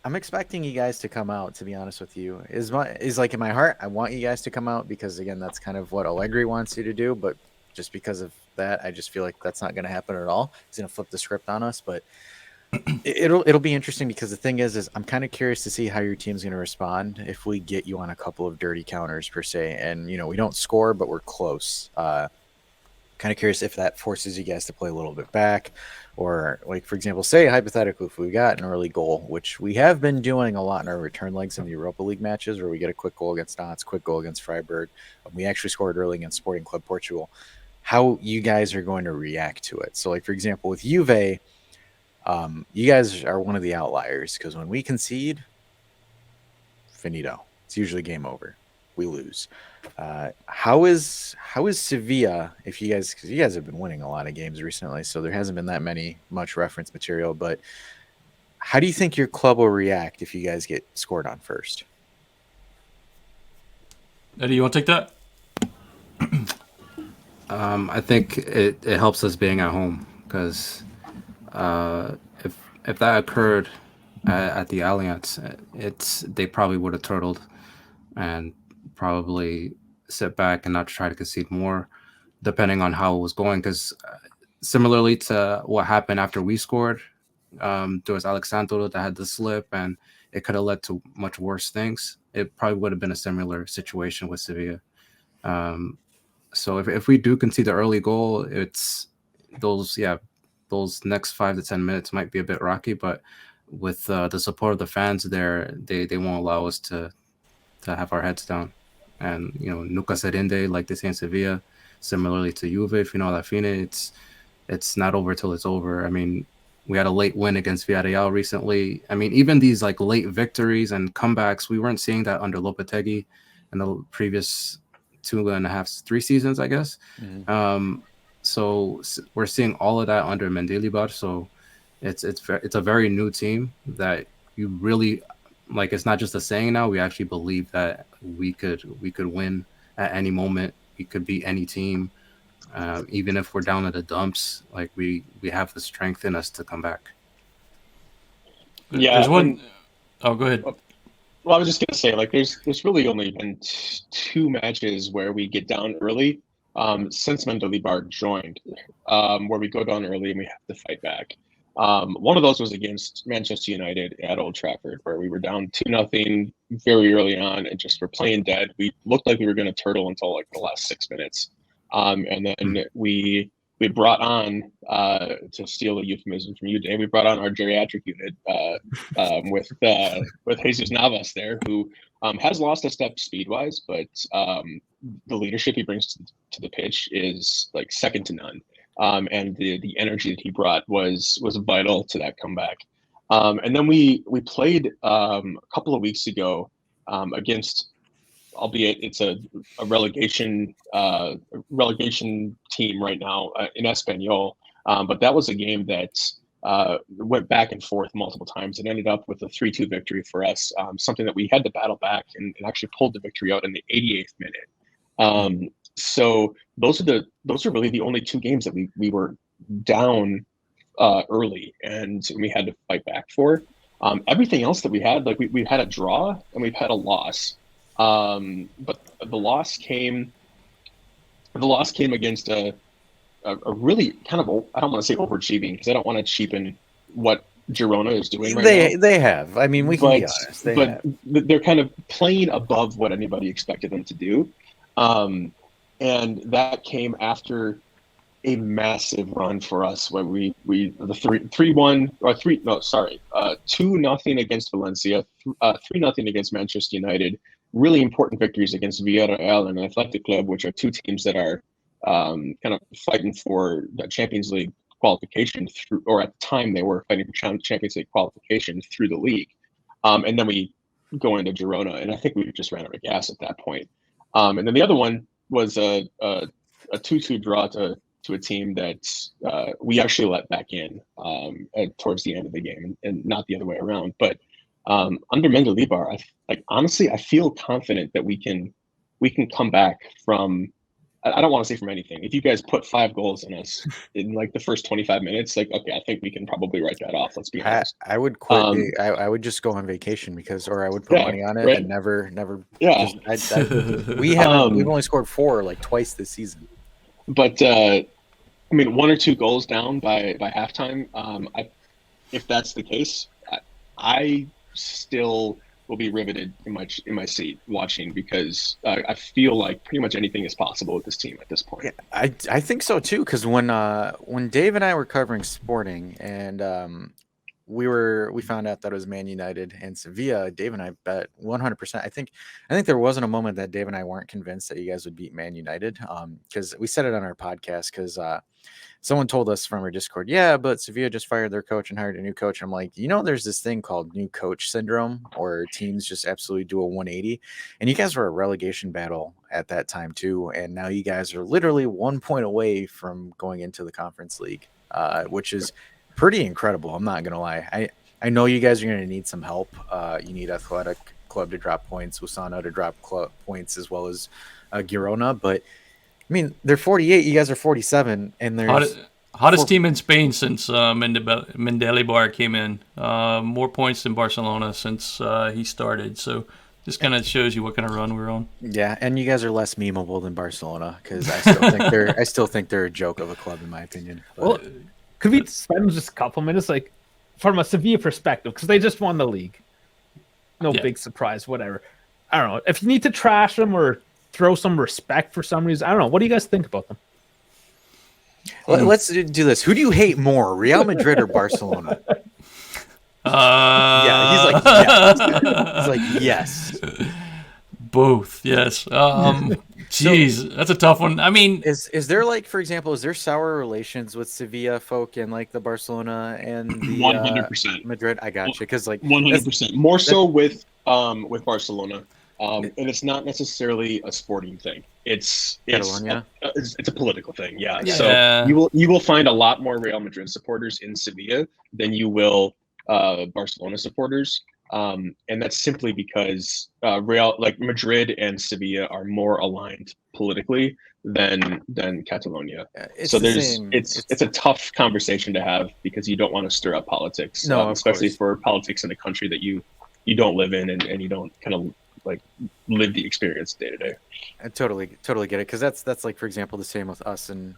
I'm expecting you guys to come out. To be honest with you, is like in my heart, I want you guys to come out because again, that's kind of what Allegri wants you to do. But just because of that, I just feel like that's not going to happen at all. He's going to flip the script on us, but it'll be interesting because the thing is I'm kind of curious to see how your team's going to respond if we get you on a couple of dirty counters per se, and we don't score, but we're close. Kind of curious if that forces you guys to play a little bit back, or like for example, say hypothetically, if we got an early goal, which we have been doing a lot in our return legs in the Europa League matches, where we get a quick goal against Nantes, quick goal against Freiburg, we actually scored early against Sporting Club Portugal. How you guys are going to react to it? So, like for example, with Juve, you guys are one of the outliers because when we concede, finito. It's usually game over. we lose. How is Sevilla? If you guys, because you guys have been winning a lot of games recently, so there hasn't been that much reference material. But how do you think your club will react if you guys get scored on first? Eddie, you want to take that? I think it helps us being at home because if that occurred at the Allianz, they probably would have turtled and probably sit back and not try to concede more, depending on how it was going. Because similarly to what happened after we scored, there was Alexandro that had the slip, and it could have led to much worse things. It probably would have been a similar situation with Sevilla. So if we do concede the early goal, it's those next 5 to 10 minutes might be a bit rocky, but with the support of the fans there, they won't allow us to have our heads down. And nunca se rinde, like they say in Sevilla, similarly to Juve, final la fine, it's not over till it's over. I mean, we had a late win against Villarreal recently. I mean, even these like late victories and comebacks, we weren't seeing that under Lopetegui in the previous 2.5, 3 seasons, I guess. Mm-hmm. So we're seeing all of that under Mendilibar. So it's a very new team that you really like. It's not just a saying now. We actually believe that we could win at any moment. We could beat any team, even if we're down at the dumps. Like we have the strength in us to come back. Yeah, there's one. Oh, go ahead. Well, I was just gonna say, like, there's really only been 2 matches where we get down early since Mendilibar joined, where we go down early and we have to fight back. One of those was against Manchester United at Old Trafford, where we were down 2-0 very early on and just were playing dead. We looked like we were going to turtle until like the last 6 minutes, and then we brought on, to steal a euphemism from you, Dave, we brought on our geriatric unit with Jesus Navas there, who has lost a step speed-wise, but the leadership he brings to the pitch is like second to none. And the energy that he brought was vital to that comeback. And then we played a couple of weeks ago against, albeit it's a relegation team right now in Espanyol, but that was a game that went back and forth multiple times and ended up with a 3-2 victory for us, something that we had to battle back and actually pulled the victory out in the 88th minute. So those are really the only 2 games that we were down early and we had to fight back for. Everything else that we had, like we've had a draw and we've had a loss. But the loss came against a really kind of, I don't want to say overachieving because I don't want to cheapen what Girona is doing right now. They have. I mean, we can be honest. They're kind of playing above what anybody expected them to do. And that came after a massive run for us where we the 3-1 or 2-0 against Valencia, 3-0 against Manchester United. Really important victories against Villarreal and Athletic Club, which are 2 teams that are kind of fighting for the Champions League qualification through, or at the time they were fighting for Champions League qualification through the league. And then we go into Girona, and I think we just ran out of gas at that point. And then the other one was a 2-2 draw to a team that we actually let back in towards the end of the game, and not the other way around. But under Mendilibar, honestly, I feel confident that we can come back from. I don't want to say from anything. If you guys put 5 goals in us in like the first 25 minutes, like, okay, I think we can probably write that off. Let's be honest. I would quit. I would just go on vacation or I would put money on it and never. Yeah. We've only scored 4 like twice this season. But I mean, 1 or 2 goals down by halftime. If that's the case, I still will be riveted in my seat watching, because I feel like pretty much anything is possible with this team at this point. Yeah, I think so too, because when Dave and I were covering Sporting, and we found out that it was Man United and Sevilla. Dave and I bet 100%. I think there wasn't a moment that Dave and I weren't convinced that you guys would beat Man United. Because we said it on our podcast. Because someone told us from our Discord, yeah, but Sevilla just fired their coach and hired a new coach. I'm like, there's this thing called new coach syndrome, or teams just absolutely do a 180. And you guys were a relegation battle at that time too, and now you guys are literally 1 point away from going into the Conference League, which is pretty incredible. I'm not gonna lie. I know you guys are gonna need some help. You need Athletic Club to drop points, Usana to drop points, as well as Girona. But I mean, they're 48. You guys are 47, and there's hottest team in Spain since Mendilibar came in. More points than Barcelona since he started. So just kind of shows you what kind of run we're on. Yeah, and you guys are less memeable than Barcelona, because I still think they're a joke of a club, in my opinion. But, Well, could we spend just a couple minutes, like, from a Sevilla perspective, because they just won the league. No big surprise, whatever. I don't know. If you need to trash them or throw some respect for some reason, I don't know. What do you guys think about them? let's do this. Who do you hate more, Real Madrid or Barcelona? Yeah, he's like, yes. He's like, yes. Both, yes. Jeez, that's a tough one. I mean, is there, like, for example, is there sour relations with Sevilla folk and like the Barcelona and the 100%. Madrid? I got you, because like 100%. More so with Barcelona. And it's not necessarily a sporting thing. It's a political thing. Yeah. So you will find a lot more Real Madrid supporters in Sevilla than you will Barcelona supporters. And that's simply because Madrid and Sevilla are more aligned politically than Catalonia. It's so the it's a tough conversation to have, because you don't want to stir up politics, especially for politics in a country that you don't live in and you don't kind of like live the experience day to day. I totally get it, because that's like, for example, the same with us in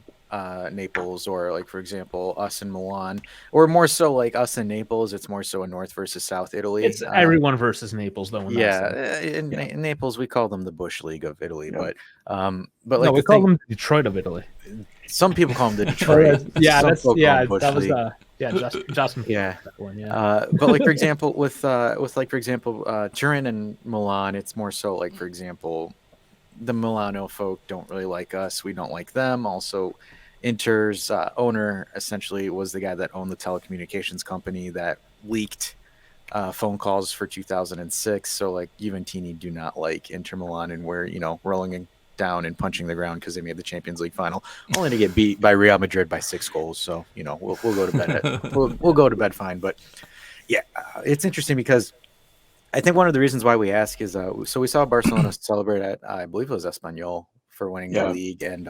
Naples, or like, for example, us in Milan, or more so like us in Naples. It's more so a North versus South Italy. It's everyone versus Naples, though. In Naples, we call them the Bush League of Italy, but like, no, we call them Detroit of Italy. Some people call them the Detroit. Justin. Yeah. That one, But like, for example, with Turin and Milan, it's more so like, for example, the Milano folk don't really like us. We don't like them. Also, Inter's owner essentially was the guy that owned the telecommunications company that leaked phone calls for 2006. So like, Juventini do not like Inter Milan, and we're rolling down and punching the ground because they made the Champions League final, only to get beat by Real Madrid by 6 goals. So we'll go to bed. we'll go to bed fine. But yeah, it's interesting, because I think one of the reasons why we ask is so we saw Barcelona celebrate at, I believe it was Espanyol, for winning the league, and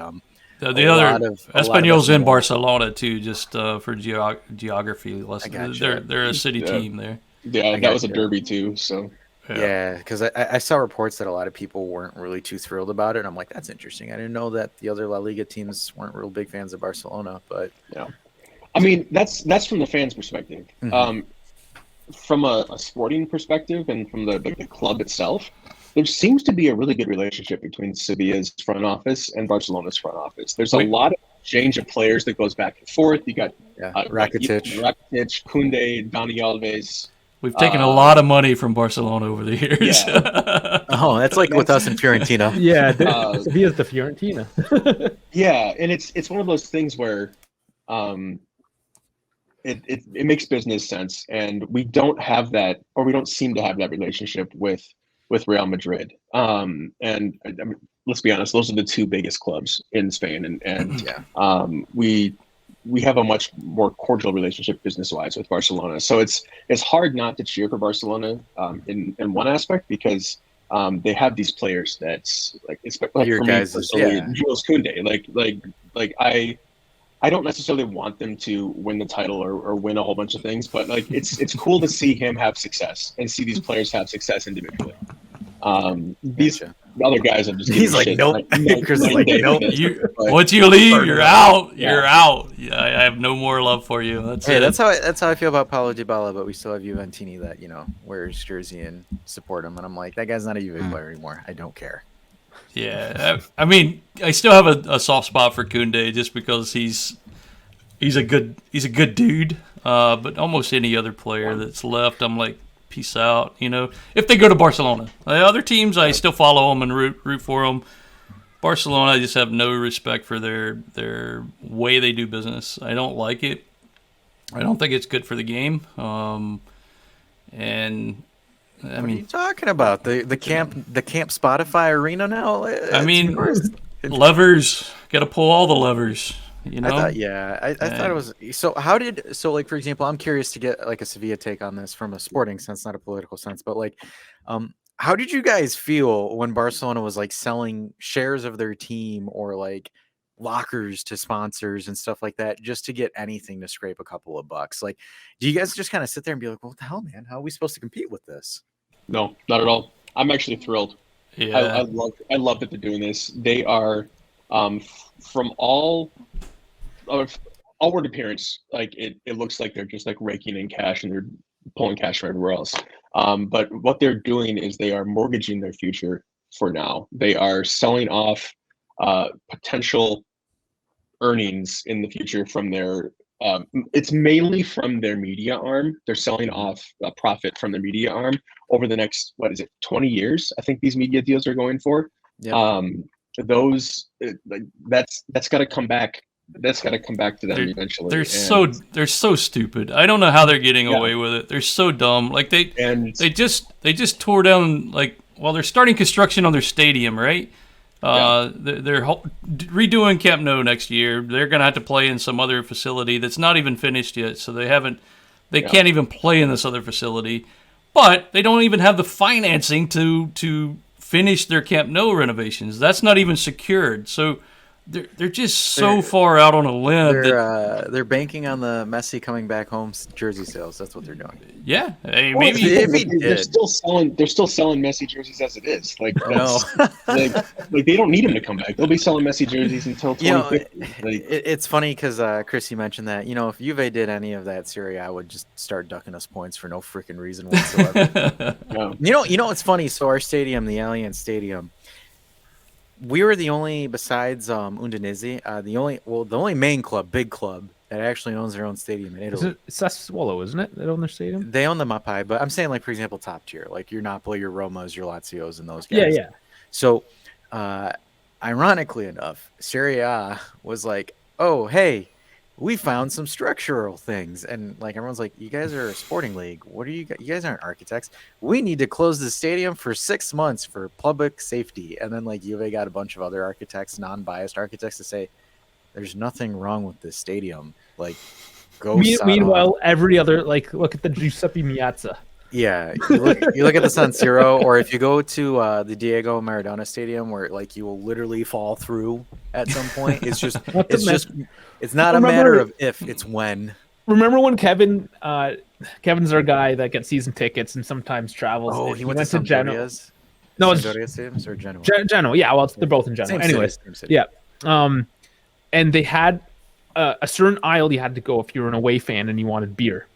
the other Espanyol's in Barcelona too, just for geography lessons. They're a city team there. Yeah, that was a derby too. So yeah, because I saw reports that a lot of people weren't really too thrilled about it. And I'm like, that's interesting. I didn't know that the other La Liga teams weren't real big fans of Barcelona. But yeah, I mean, that's from the fans' perspective. Mm-hmm. From a sporting perspective, and from the club itself, there seems to be a really good relationship between Sevilla's front office and Barcelona's front office. There's a lot of exchange of players that goes back and forth. You got Rakitic, Koundé, Dani Alves. We've taken a lot of money from Barcelona over the years. Yeah. Oh, that's like with us in Fiorentina. Yeah, Sevilla's the Fiorentina. Yeah, and it's one of those things where it makes business sense, and we don't have that, or we don't seem to have that relationship with Real Madrid. And I mean, let's be honest, those are the 2 biggest clubs in Spain, and we have a much more cordial relationship business-wise with Barcelona. So it's hard not to cheer for Barcelona in one aspect, because they have these players that's like for me personally, Jules Koundé. Like I don't necessarily want them to win the title or win a whole bunch of things, but like it's cool to see him have success and see these players have success individually. These other guys have just he's like, nope. Chris is like, nope. Once you leave, you're out. You're out. Yeah, I have no more love for you. That's how I feel about Paulo Dybala, but we still have Juventini that wears jersey and support him, and I'm like, that guy's not a Juve player anymore. I don't care. Yeah, I mean, I still have a soft spot for Koundé, just because he's a good dude. but almost any other player that's left, I'm like, peace out. You know, if they go to Barcelona, other teams, I still follow them and root for them. Barcelona, I just have no respect for their way they do business. I don't like it. I don't think it's good for the game. And I What are mean, you talking about? The camp Spotify arena now? I mean, levers. Got to pull all the levers. You know. I thought it was. So like, for example, I'm curious to get like a Sevilla take on this from a sporting sense, not a political sense, but like, how did you guys feel when Barcelona was like selling shares of their team or like lockers to sponsors and stuff like that just to get anything to scrape a couple of bucks? Like, do you guys just kind of sit there and be like, well, what the hell, man? How are we supposed to compete with this? No, not at all. I'm actually thrilled. Yeah. I love that they're doing this. They are, from all outward appearance, like it looks like they're just like raking in cash and they're pulling cash from everywhere else. But what they're doing is they are mortgaging their future for now. They are selling off potential earnings in the future from their it's mainly from their media arm. They're selling off a profit from their media arm over the next, 20 years? I think these media deals are going for. Yep. That's got to come back. That's got to come back to them eventually. They're so stupid. I don't know how they're getting away with it. They're so dumb. Like they just tore down, like, while they're starting construction on their stadium, right? They're redoing Camp Nou next year. They're gonna have to play in some other facility that's not even finished yet. So they can't even play in this other facility. But they don't even have the financing to finish their Camp Nou renovations. That's not even secured. So they're just so far out on a limb. They're banking on the Messi coming back home jersey sales. That's what they're doing. Yeah, hey, Well, maybe if he they're did. still selling Messi jerseys as it is. Like, like they don't need him to come back. They'll be selling Messi jerseys until 2050. It's funny because Chris, you mentioned that. If Juve did any of that, Serie A would just start ducking us points for no freaking reason whatsoever. It's funny. So our stadium, the Allianz Stadium, we were the only, besides Udinese, the only main club, big club, that actually owns their own stadium in Italy. It's Sassuolo, isn't it? That own their stadium? They own the Mapai, but I'm saying, like, for example, top tier, like your Napoli, your Romas, your Lazios, and those guys. Yeah. So, ironically enough, Serie A was like, "Oh, hey, we found some structural things," and like everyone's like, "You guys are a sporting league. What are you? You guys aren't architects. We need to close the stadium for 6 months for public safety." And then like Juve got a bunch of other architects, non-biased architects, to say, "There's nothing wrong with this stadium. Like, go." Meanwhile, every other, like, look at the Giuseppe Meazza. Yeah, you look at the San Siro, or if you go to the Diego Maradona Stadium, where like you will literally fall through at some point. It's just, it's not a matter of if, it's when. Remember when Kevin's our guy that gets season tickets and sometimes travels. Oh, he went to Genoa. No, it's Sampdoria Stadiums or Genoa. Genoa. Yeah, well, they're both in Genoa. Anyways, yeah. And they had a certain aisle you had to go if you were an away fan and you wanted beer,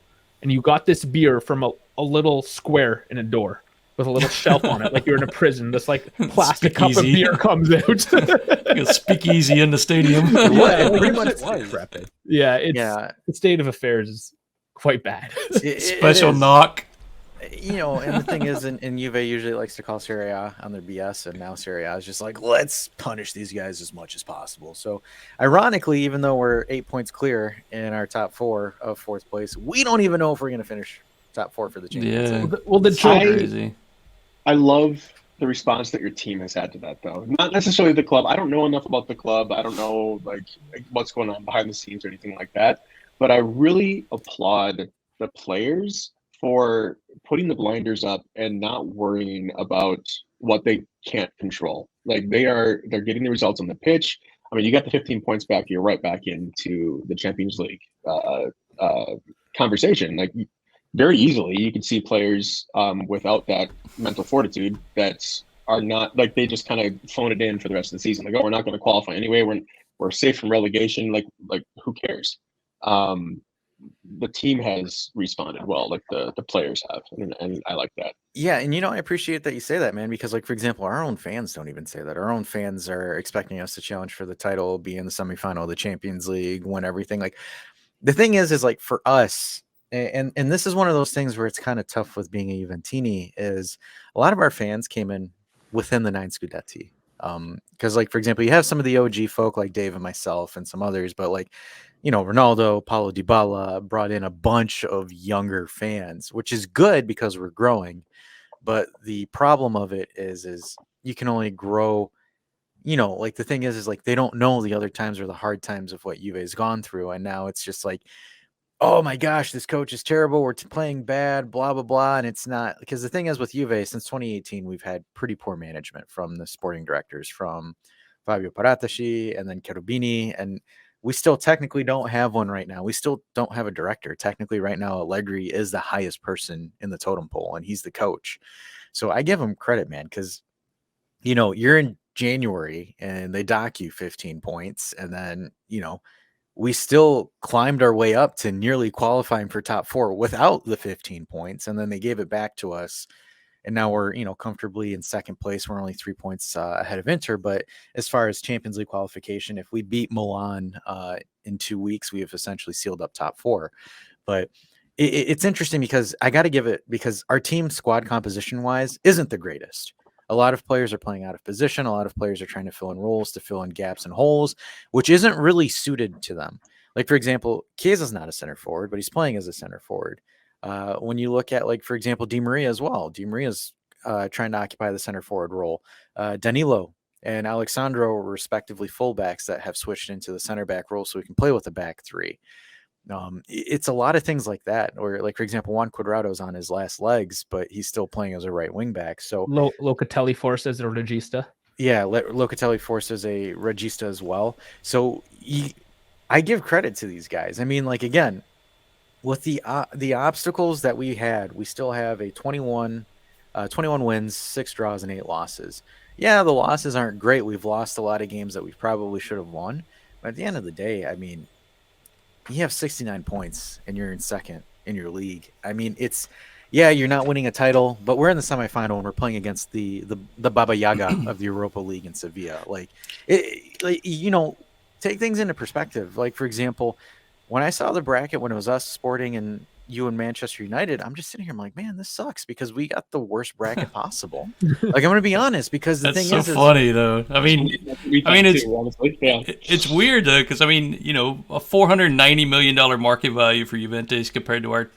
and you got this beer from a little square in a door with a little shelf on it, like you're in a prison. This like plastic cup of beer comes out. Like a speakeasy in the stadium. It pretty much was. Yeah, the state of affairs is quite bad. Special knock. And the thing is, and Juve usually likes to call Serie A on their BS, and now Serie A is just like, let's punish these guys as much as possible. So, ironically, even though we're 8 points clear in our top 4 of 4th place, we don't even know if we're going to finish top 4 for the Champions League. Well, crazy. I love the response that your team has had to that, though. Not necessarily the club. I don't know enough about the club. I don't know like what's going on behind the scenes or anything like that. But I really applaud the players for putting the blinders up and not worrying about what they can't control. Like they're getting the results on the pitch. I mean, you got the 15 points back. You're right back into the Champions League conversation. Like very easily, you can see players without that mental fortitude that are not like they just kind of phone it in for the rest of the season. Like, oh, we're not going to qualify anyway. We're safe from relegation. Like who cares? The team has responded well, like the players have, and I like that. Yeah, and I appreciate that you say that, man, because like for example, our own fans don't even say that. Our own fans are expecting us to challenge for the title, be in the semifinal of the Champions League, win everything. Like the thing is like for us, and this is one of those things where it's kind of tough with being a Juventini, is a lot of our fans came in within the 9 Scudetti. Because like, for example, you have some of the OG folk like Dave and myself and some others, but like, Ronaldo, Paulo Dybala brought in a bunch of younger fans, which is good because we're growing. But the problem of it is you can only grow, like the thing is like they don't know the other times or the hard times of what Juve's gone through. And now it's just like, oh my gosh, this coach is terrible. We're playing bad, blah, blah, blah. And it's not, because the thing is with Juve, since 2018, we've had pretty poor management from the sporting directors, from Fabio Paratici and then Cherubini. And we still technically don't have one right now. We still don't have a director. Technically right now, Allegri is the highest person in the totem pole and he's the coach. So I give him credit, man, because, you're in January and they dock you 15 points. And then, we still climbed our way up to nearly qualifying for top 4 without the 15 points. And then they gave it back to us. And now we're, comfortably in second place. We're only 3 points ahead of Inter. But as far as Champions League qualification, if we beat Milan in 2 weeks, we have essentially sealed up top 4. But it's interesting because I got to give it, because our team squad composition wise isn't the greatest. A lot of players are playing out of position. A lot of players are trying to fill in roles, to fill in gaps and holes, which isn't really suited to them. Like, for example, Chiesa's not a center forward, but he's playing as a center forward. When you look at, like, for example, Di Maria as well, Di Maria's trying to occupy the center forward role. Danilo and Alexandro are respectively fullbacks that have switched into the center back role so we can play with the back 3. It's a lot of things like that, or like, for example, Juan Cuadrado's on his last legs, but he's still playing as a right wing back. So Locatelli forced as a regista. Yeah, Locatelli forced as a regista as well. So I give credit to these guys. I mean, like, again, with the obstacles that we had, we still have a 21 wins, 6 draws, and 8 losses. Yeah, the losses aren't great. We've lost a lot of games that we probably should have won. But at the end of the day, I mean, you have 69 points and you're in second in your league. I mean, you're not winning a title, but we're in the semifinal and we're playing against the Baba Yaga of the Europa League in Sevilla. Take things into perspective. Like, for example, when I saw the bracket, when it was us, Sporting, and you and Manchester United, I'm just sitting here, I'm like, man, this sucks because we got the worst bracket possible. Like, I'm going to be honest, because the thing is funny though. It's weird though, because a $490 million market value for Juventus compared to our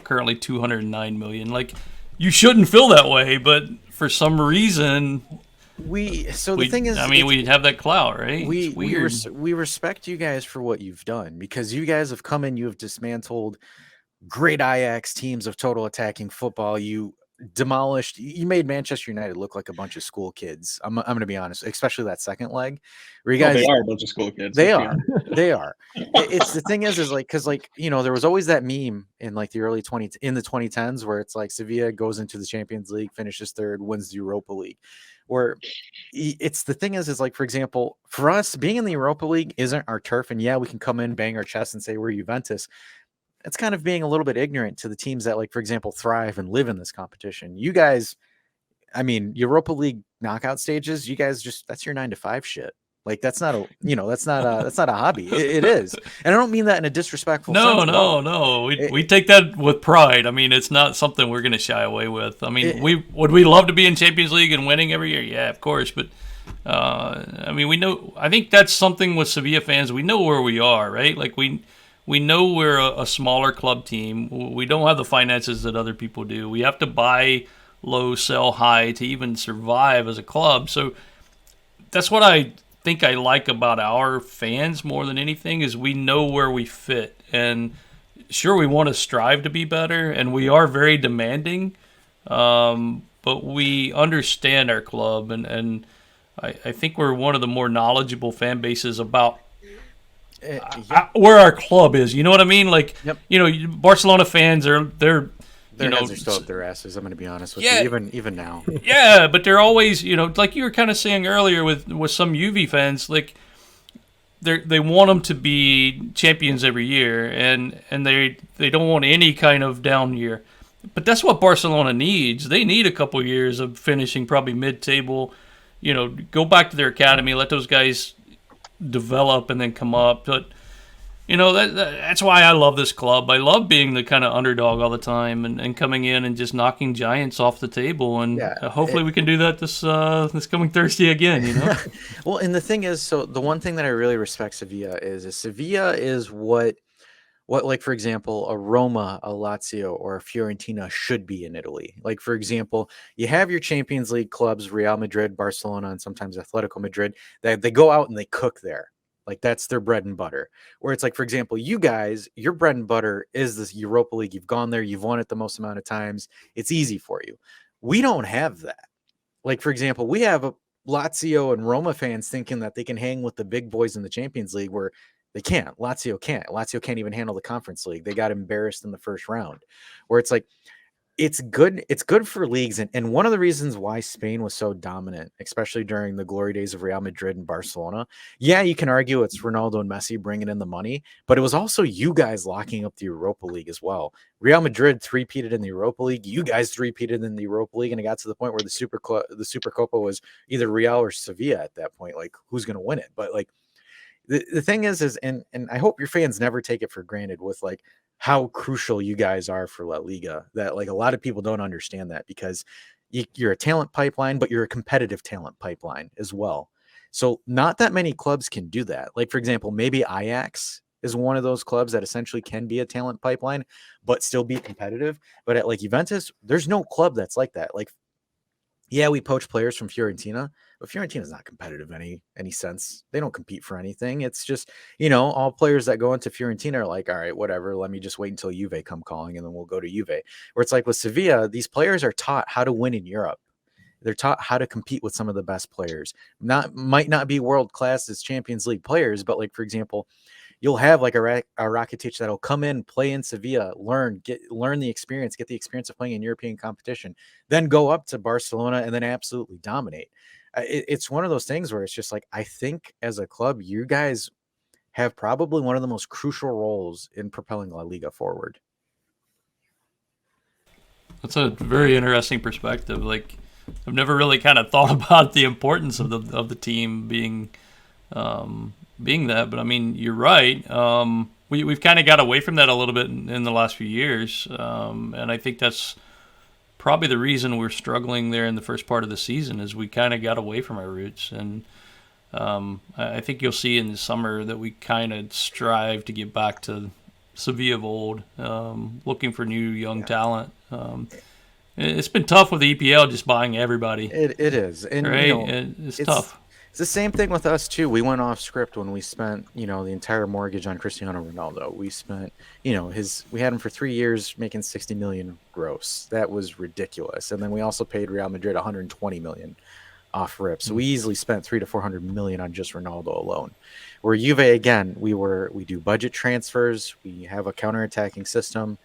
currently $209 million. Like, you shouldn't feel that way, but for some reason we have that clout, right? We respect you guys for what you've done, because you guys have come in, you have dismantled great Ajax teams of total attacking football. You made Manchester United look like a bunch of school kids. I'm going to be honest, especially that second leg where you guys, they are a bunch of school kids. They are. It's the thing is like, cause like, there was always that meme in like the early 2010s where it's like Sevilla goes into the Champions League, finishes 3rd, wins the Europa League, where it's the thing is like, for example, for us being in the Europa League isn't our turf. And yeah, we can come in, bang our chest and say we're Juventus. It's kind of being a little bit ignorant to the teams that, like, for example, thrive and live in this competition. You guys, I mean, Europa League knockout stages, you guys that's your 9-to-5 shit. Like, that's not a hobby. It is. And I don't mean that in a disrespectful sense. No. We take that with pride. I mean, it's not something we're going to shy away with. I mean, would we love to be in Champions League and winning every year? Yeah, of course. But, I think that's something with Sevilla fans. We know where we are, right? Like, we know we're a smaller club team. We don't have the finances that other people do. We have to buy low, sell high to even survive as a club. So that's what I think I like about our fans more than anything, is we know where we fit. And sure, we want to strive to be better, and we are very demanding, but we understand our club, and I think we're one of the more knowledgeable fan bases about where our club is. You know what I mean? Like, yep. Barcelona fans they're their heads are still up their asses. I'm going to be honest with you, even now. Yeah, but they're always, like you were kind of saying earlier with some Juve fans, like they want them to be champions every year, and they don't want any kind of down year. But that's what Barcelona needs. They need a couple years of finishing probably mid-table. Go back to their academy, let those guys develop and then come up. But You know, that's why I love this club. I love being the kind of underdog all the time and coming in and just knocking Giants off the table. And hopefully we can do that this coming Thursday again, you know? Well, and the thing is, so the one thing that I really respect Sevilla is what like, for example, a Roma, a Lazio, or a Fiorentina should be in Italy. Like, for example, you have your Champions League clubs, Real Madrid, Barcelona, and sometimes Atletico Madrid, that they go out and they cook there. Like, that's their bread and butter. Where it's like, for example, you guys, your bread and butter is this Europa League. You've gone there, you've won it the most amount of times. It's easy for you. We don't have that. Like, for example, we have a Lazio and Roma fans thinking that they can hang with the big boys in the Champions League, where they can't. Lazio can't. Lazio can't even handle the Conference League. They got embarrassed in the first round. Where it's like, it's good for leagues. And one of the reasons why Spain was so dominant, especially during the glory days of Real Madrid and Barcelona, yeah, you can argue it's Ronaldo and Messi bringing in the money, but it was also you guys locking up the Europa League as well. Real Madrid three-peated in the Europa League. You guys three-peated in the Europa League, and it got to the point where the Supercopa was either Real or Sevilla at that point. Like, who's going to win it? But like, the thing is and I hope your fans never take it for granted with like how crucial you guys are for La Liga, that like a lot of people don't understand that, because you're a talent pipeline, but you're a competitive talent pipeline as well. So not that many clubs can do that. Like, for example, maybe Ajax is one of those clubs that essentially can be a talent pipeline, but still be competitive. But at like Juventus, there's no club that's like that. Like, yeah, we poach players from Fiorentina, but Fiorentina's not competitive in any sense. They don't compete for anything. It's just, all players that go into Fiorentina are like, all right, whatever, let me just wait until Juve come calling, and then we'll go to Juve. Where it's like with Sevilla, these players are taught how to win in Europe. They're taught how to compete with some of the best players. Might not be world class as Champions League players, but like, for example, you'll have like a Rakitic that'll come in, play in Sevilla, learn the experience, get the experience of playing in European competition, then go up to Barcelona and then absolutely dominate. It's one of those things where it's just like, I think as a club, you guys have probably one of the most crucial roles in propelling La Liga forward. That's a very interesting perspective. Like, I've never really kind of thought about the importance of the team being that, but I mean, you're right. We've kind of got away from that a little bit in the last few years, and I think that's probably the reason we're struggling there in the first part of the season, is we kind of got away from our roots. And I think you'll see in the summer that we kind of strive to get back to Sevilla of old, looking for new young talent. It's been tough with the EPL just buying everybody. It is, and right? It's tough. It's the same thing with us too. We went off script when we spent, the entire mortgage on Cristiano Ronaldo. We spent, we had him for 3 years making 60 million gross. That was ridiculous. And then we also paid Real Madrid 120 million off rip. So we easily spent 300 to 400 million on just Ronaldo alone. Where Juve, again, we do budget transfers. We have a counterattacking system.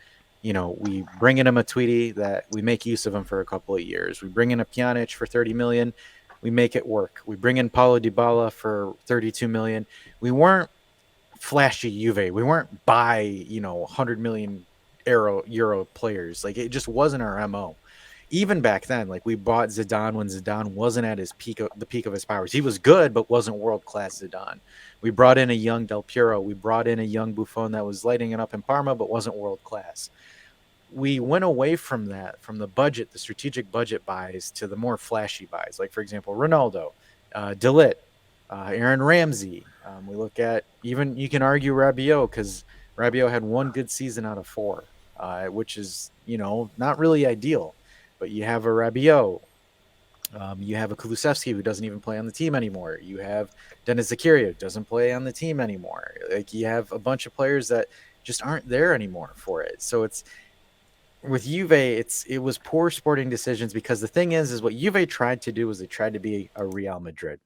We bring in a Matuidi that we make use of him for a couple of years. We bring in a Pjanic for 30 million. We make it work. We bring in Paulo Dybala for 32 million. We weren't flashy Juve. We weren't buy, 100 million euro players. Like, it just wasn't our MO. Even back then, like, we bought Zidane when Zidane wasn't at his the peak of his powers. He was good, but wasn't world-class Zidane. We brought in a young Del Piero. We brought in a young Buffon that was lighting it up in Parma, but wasn't world-class. We went away from that, from the budget, the strategic budget buys, to the more flashy buys. Like, for example, Ronaldo, De Ligt, Aaron Ramsey. We look at, even, you can argue Rabiot, because Rabiot had one good season out of 4, which is, not really ideal. But you have a Rabiot. You have a Kulusevski who doesn't even play on the team anymore. You have Denis Zakaria who doesn't play on the team anymore. Like, you have a bunch of players that just aren't there anymore for it. So it's, with Juve, it was poor sporting decisions, because the thing is what Juve tried to do was they tried to be a Real Madrid.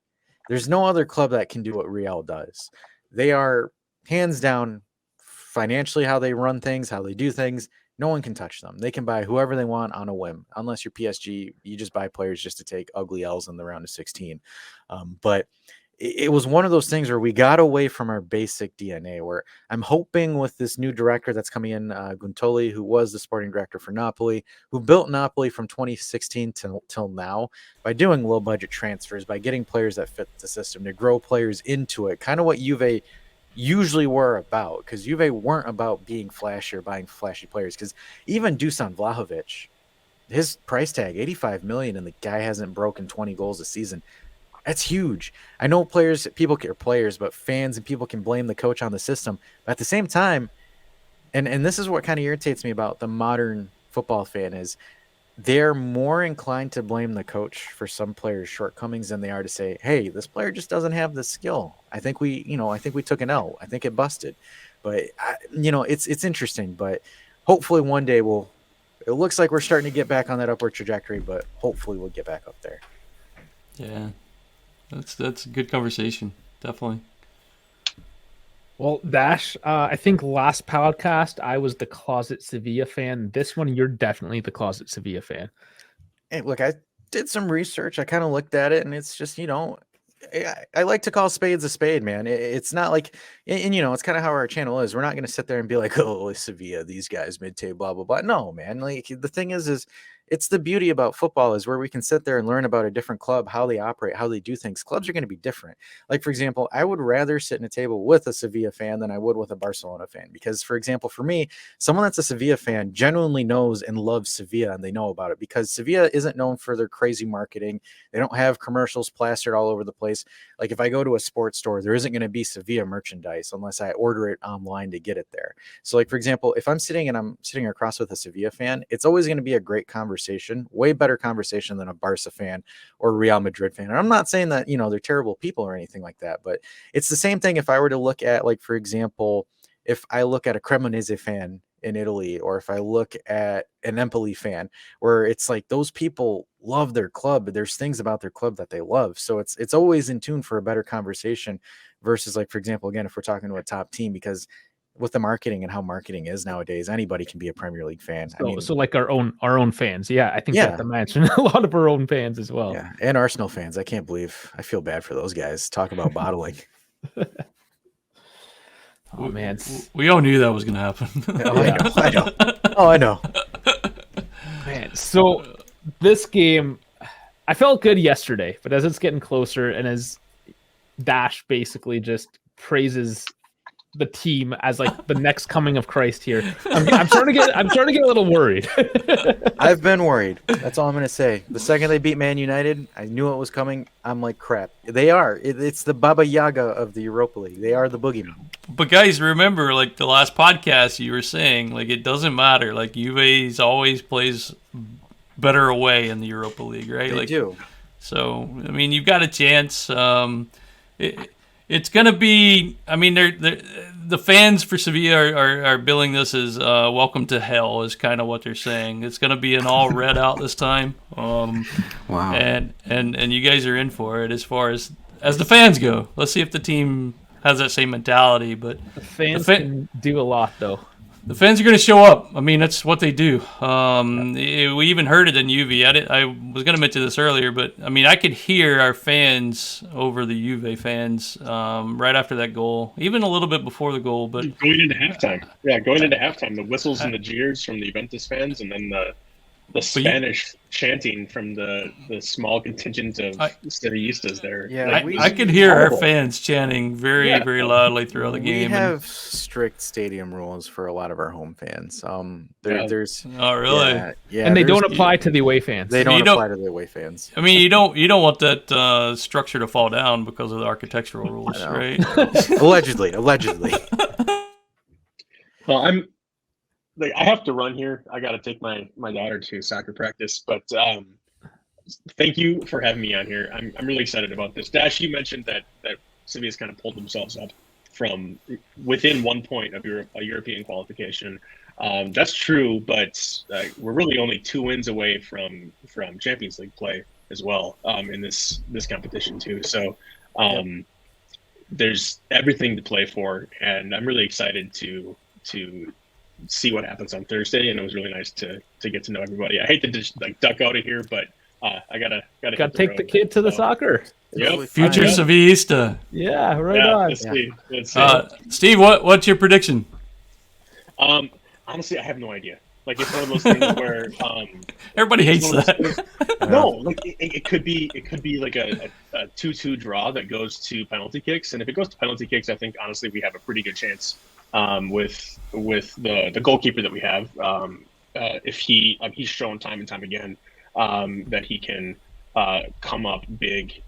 There's no other club that can do what Real does. They are hands down financially, how they run things, how they do things. No one can touch them. They can buy whoever they want on a whim. Unless you're PSG, you just buy players just to take ugly L's in the round of 16. But it was one of those things where we got away from our basic DNA, where I'm hoping with this new director that's coming in, Guntoli, who was the sporting director for Napoli, who built Napoli from 2016 till now, by doing low budget transfers, by getting players that fit the system, to grow players into it, kind of what Juve usually were about, because Juve weren't about being flashy or buying flashy players. Because even Dusan Vlahovic, his price tag 85 million, and the guy hasn't broken 20 goals a season. That's huge. I know players, but fans and people can blame the coach on the system. But at the same time, and this is what kind of irritates me about the modern football fan, is they're more inclined to blame the coach for some players' shortcomings than they are to say, "Hey, this player just doesn't have the skill. I think we took an L. I think it busted." But it's interesting. But hopefully one day it looks like we're starting to get back on that upward trajectory. But hopefully we'll get back up there. Yeah, that's a good conversation. Definitely. Well, Dash, I think last podcast I was the closet Sevilla fan. This one, you're definitely the closet Sevilla fan. Hey, look, I did some research. I kind of looked at it, and it's just, I like to call spades a spade, man. It's not like, and it's kind of how our channel is. We're not going to sit there and be like, oh, Sevilla, these guys mid-table, blah, blah, blah. No, man. Like, the thing is it's the beauty about football is where we can sit there and learn about a different club, how they operate, how they do things. Clubs are going to be different. Like, for example, I would rather sit in a table with a Sevilla fan than I would with a Barcelona fan. Because, for example, for me, someone that's a Sevilla fan genuinely knows and loves Sevilla, and they know about it, because Sevilla isn't known for their crazy marketing. They don't have commercials plastered all over the place. Like, if I go to a sports store, there isn't going to be Sevilla merchandise unless I order it online to get it there. So, like, for example, if I'm sitting across with a Sevilla fan, it's always going to be a great conversation, way better conversation than a Barca fan or Real Madrid fan. And I'm not saying that, they're terrible people or anything like that, but it's the same thing if I were to look at, like, for example, if I look at a Cremonese fan in Italy, or if I look at an Empoli fan, where it's like those people love their club, but there's things about their club that they love. So it's always in tune for a better conversation versus, like, for example, again, if we're talking to a top team, because with the marketing and how marketing is nowadays, anybody can be a Premier League fan. So like our own fans. Yeah, I think that to mention a lot of our own fans as well. Yeah, and Arsenal fans. I can't believe, I feel bad for those guys. Talk about bottling. Oh man, we all knew that was going to happen. I know. Oh, I know. Man, so this game, I felt good yesterday, but as it's getting closer, and as Dash basically just praises the team as like the next coming of Christ here, I'm starting to get a little worried. I've been worried. That's all I'm going to say. The second they beat Man United, I knew it was coming. I'm like, crap. They are. It's the Baba Yaga of the Europa League. They are the boogeyman. But guys, remember, like the last podcast, you were saying, like, it doesn't matter. Like, Juve always plays better away in the Europa League, right? They do. So, I mean, you've got a chance. It's going to be, I mean, the fans for Sevilla are billing this as welcome to hell is kind of what they're saying. It's going to be an all red out this time. Wow. And you guys are in for it as far as the fans go. Let's see if the team has that same mentality. But the fans can do a lot, though. The fans are going to show up. I mean, that's what they do. We even heard it in UV. I was going to mention this earlier, but I mean, I could hear our fans over the Juve fans right after that goal, even a little bit before the goal. But going into halftime, the whistles and the jeers from the Juventus fans, and then the Spanish chanting from the small contingent of Sevillistas there. Yeah, I could hear our fans chanting very, very loudly throughout the game. We have strict stadium rules for a lot of our home fans. There's oh really? Yeah, and they don't apply to the away fans. They don't apply to the away fans. I mean, you don't want that structure to fall down because of the architectural rules, right? Allegedly. Well, I have to run here. I got to take my daughter to soccer practice, but thank you for having me on here. I'm really excited about this. Dash, you mentioned that Sevilla's kind of pulled themselves up from within 1 point of a European qualification. That's true, but we're really only 2 wins away from Champions League play as well in this competition too. So there's everything to play for, and I'm really excited to see what happens on Thursday, and it was really nice to get to know everybody. I hate to just duck out of here, but I gotta take the kid to the soccer. Yep. Future Sevillista. Yeah, on. Let's see. Steve, what's your prediction? Honestly, I have no idea. Like it's one of those things where Everybody hates that. no, like it could be like a 2-2 draw that goes to penalty kicks, and if it goes to penalty kicks, I think honestly we have a pretty good chance with the goalkeeper that we have. If he's shown time and time again that he can come up big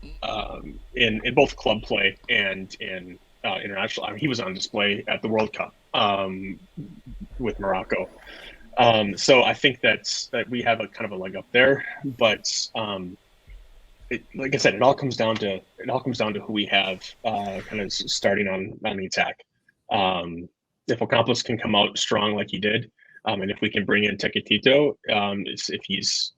in both club play and in international. I mean, he was on display at the World Cup with Morocco. So I think that we have a kind of a leg up there, but like I said, it all comes down to who we have kind of starting on the attack. If Ocampos can come out strong like he did, and if we can bring in Tecatito, if he's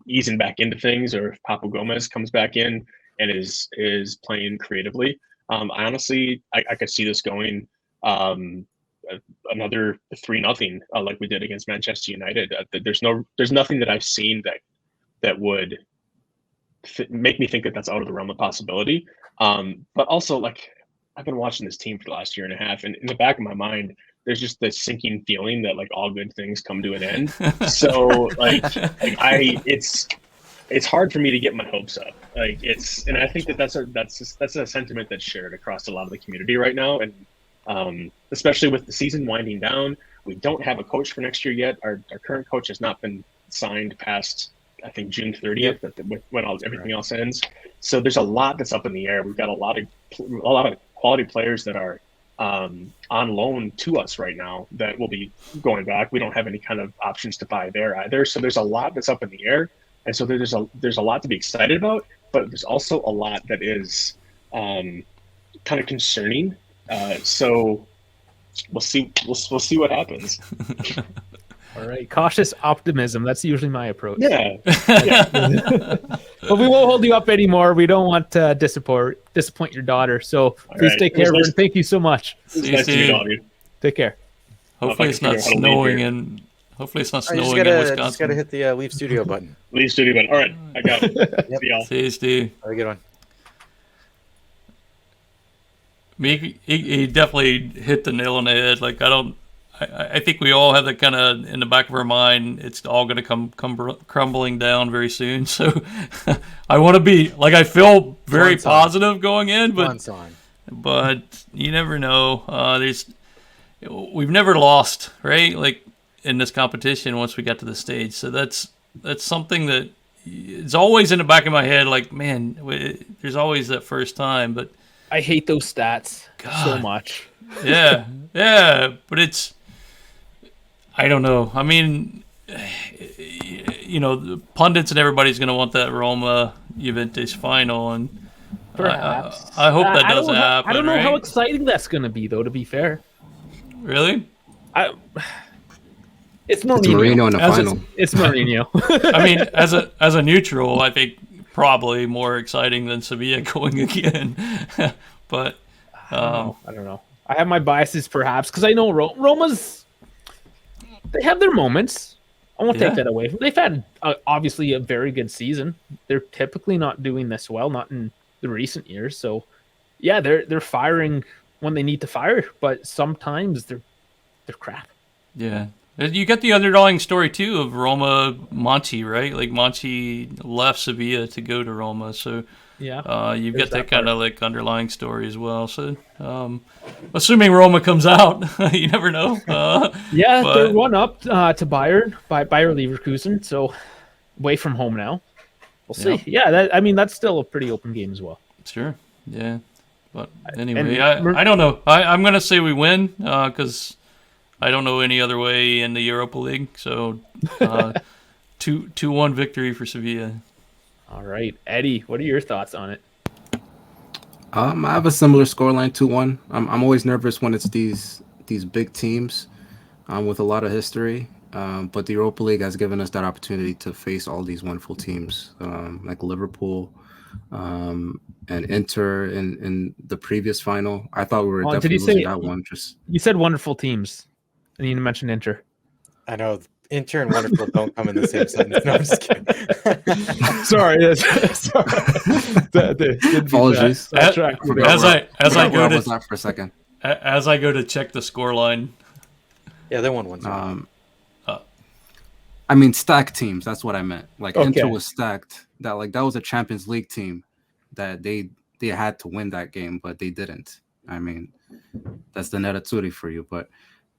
easing back into things, or if Papu Gomez comes back in and is playing creatively, I could see this going another 3-0 like we did against Manchester United. There's nothing that I've seen that would make me think that that's out of the realm of possibility. But also, like, I've been watching this team for the last year and a half, and in the back of my mind, there's just this sinking feeling that like all good things come to an end. So it's hard for me to get my hopes up. And I think that's a sentiment that's shared across a lot of the community right now. And especially with the season winding down, we don't have a coach for next year yet. Our current coach has not been signed past, I think, June 30th, when everything else ends. So there's a lot that's up in the air. We've got a lot of quality players that are on loan to us right now that will be going back. We don't have any kind of options to buy there either. So there's a lot that's up in the air, and so there's a lot to be excited about. But there's also a lot that is kind of concerning. So we'll see what happens. All right, cautious optimism. That's usually my approach. Yeah. But we won't hold you up anymore. We don't want to disappoint your daughter. So please take care of her. And thank you so much. Nice to meet all of you. Take care. Hopefully it's not snowing in Wisconsin. Just gotta hit the leave studio button. Leave studio button. All right, I got it. Yep. See y'all. See you, Steve. Have a good one. He definitely hit the nail on the head. Like, I think we all have that kind of in the back of our mind. It's all going to come crumbling down very soon. So I want to be like, I feel very positive going in, but you never know. We've never lost, right? Like in this competition once we got to the stage. So that's something that is always in the back of my head. Like, man, there's always that first time, but I hate those stats so much. Yeah, but I don't know. I mean, the pundits and everybody's going to want that Roma Juventus final, and perhaps I hope that doesn't happen. I don't know right? how exciting that's going to be, though. To be fair, really, it's Mourinho. It's Mourinho in the final. It's Mourinho. I mean, as a neutral, I think probably more exciting than Sevilla going again. But I don't know. I have my biases, perhaps, because I know Roma's. They have their moments. I won't take that away. They've had obviously a very good season. They're typically not doing this well, not in the recent years. So, yeah, they're firing when they need to fire, but sometimes they're crap. Yeah, you got the underlying story too of Roma Monchi, right? Like Monchi left Sevilla to go to Roma, so yeah, you've got that kind of like underlying story as well. So, assuming Roma comes out, you never know. They're one up to Bayern by Bayer Leverkusen, so away from home now. We'll see. Yeah, that's still a pretty open game as well. Sure. Yeah, but anyway, I don't know. I'm gonna say we win because I don't know any other way in the Europa League. So 2-1 victory for Sevilla. All right, Eddie, what are your thoughts on it? I have a similar scoreline, 2-1. I'm always nervous when it's these big teams with a lot of history. But the Europa League has given us that opportunity to face all these wonderful teams like Liverpool and Inter in the previous final. I thought we were definitely losing that one. You said wonderful teams, and you mentioned Inter. I know. Inter and wonderful don't come in the same sentence. No, I'm just kidding. Sorry. Apologies. As I go to check the score line. Yeah, they won 1-0. I mean, stacked teams. That's what I meant. Like Okay. Inter was stacked. That was a Champions League team that they had to win that game, but they didn't. I mean, that's the Nerazzurri for you. But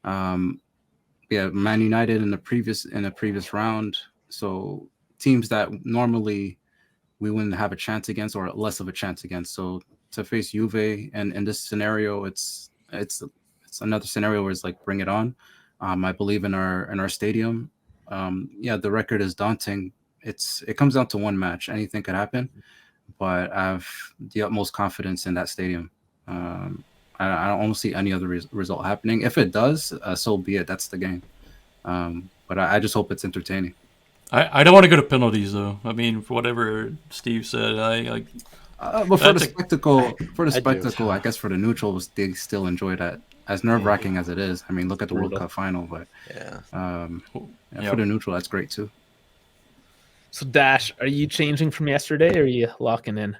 yeah, Man United in the previous round. So teams that normally we wouldn't have a chance against, or less of a chance against. So to face Juve, and in this scenario, it's another scenario where it's like bring it on. I believe in our stadium. Yeah, the record is daunting. It comes down to one match. Anything could happen, but I have the utmost confidence in that stadium. I don't see any other result happening. If it does, so be it. That's the game. But I just hope it's entertaining. I don't want to go to penalties though. I mean, for whatever Steve said, but for the spectacle, do. I guess for the neutrals, they still enjoy that. As nerve-wracking as it is, I mean, look at the World Cup final. But for the neutral, that's great too. So Dash, are you changing from yesterday, or are you locking in?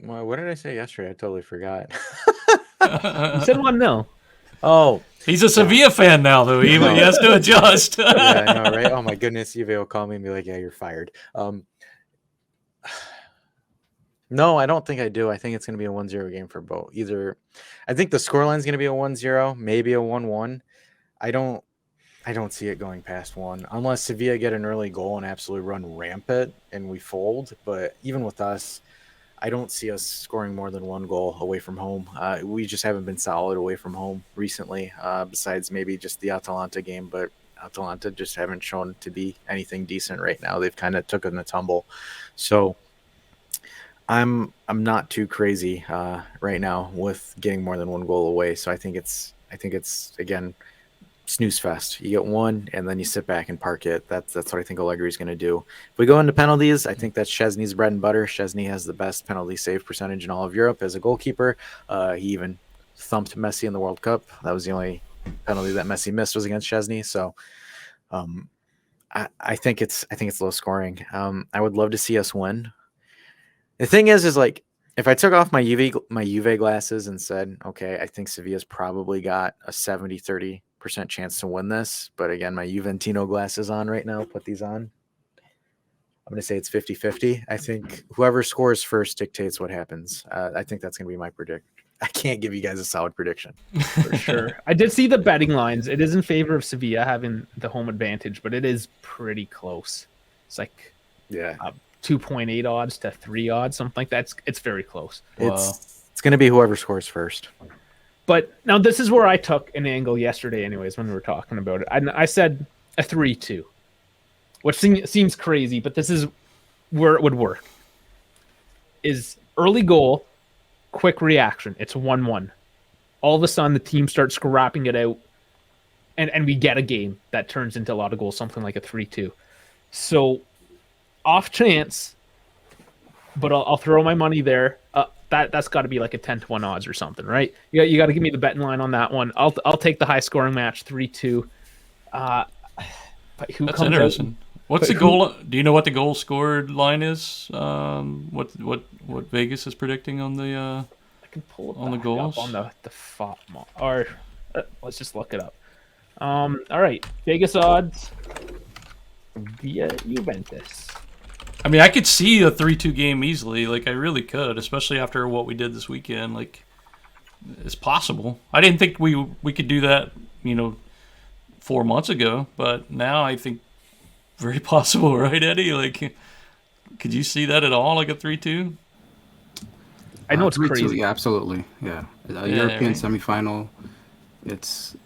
Well, what did I say yesterday? I totally forgot. You said 1-0. Oh, he's a Sevilla fan now, though. He has to adjust. yeah, I know, right? Oh my goodness, Juve will call me and be like, "Yeah, you're fired." No, I don't think I do. I think it's going to be a 1-0 game for both. I think the scoreline is going to be a 1-0, maybe a 1-1. I don't see it going past 1 unless Sevilla get an early goal and absolutely run rampant and we fold. But even with us, I don't see us scoring more than 1 goal away from home. We just haven't been solid away from home recently, besides maybe just the Atalanta game. But Atalanta just haven't shown to be anything decent right now. They've kind of taken a tumble. So I'm not too crazy right now with getting more than 1 goal away. So I think it's again snooze fest. You get 1 and then you sit back and park it. That's what I think Allegri's going to do. If we go into penalties, I think that's Szczesny's bread and butter. Szczesny has the best penalty save percentage in all of Europe as a goalkeeper. He even thumped Messi in the World Cup. That was the only penalty that Messi missed was against Szczesny. So I think it's low scoring. I would love to see us win. The thing is like if I took off my Juve glasses and said, okay, I think Sevilla's probably got a 70-30% chance to win this. But again, my Juventino glasses on right now. Put these on. I'm going to say it's 50-50. I think whoever scores first dictates what happens. I think that's going to be my prediction. I can't give you guys a solid prediction. For sure. I did see the betting lines. It is in favor of Sevilla having the home advantage, but it is pretty close. It's like 2.8 odds to 3 odds, something like that. It's very close. It's going to be whoever scores first. But now this is where I took an angle yesterday anyways when we were talking about it. I said a 3-2, which seems crazy, but this is where it would work. Is early goal, quick reaction. It's 1-1. All of a sudden, the team starts scrapping it out, and we get a game that turns into a lot of goals, something like a 3-2. So, off chance, but I'll throw my money there. That's got to be like a 10-1 odds or something, right? You got to give me the betting line on that one. I'll take the high scoring match 3-2. But who That's comes interesting. out? What's the goal? Do you know what the goal scored line is? What Vegas is predicting on the I can pull it on the back goals? up on the FOTMO. Or let's just look it up. All right, Vegas odds via Juventus. I mean, I could see a 3-2 game easily. Like, I really could, especially after what we did this weekend. Like, it's possible. I didn't think we could do that, 4 months ago, but now I think very possible, right, Eddie? Like, could you see that at all, like a 3-2? I know it's 3-2, crazy. Yeah, absolutely. Yeah, right. European semifinal. It's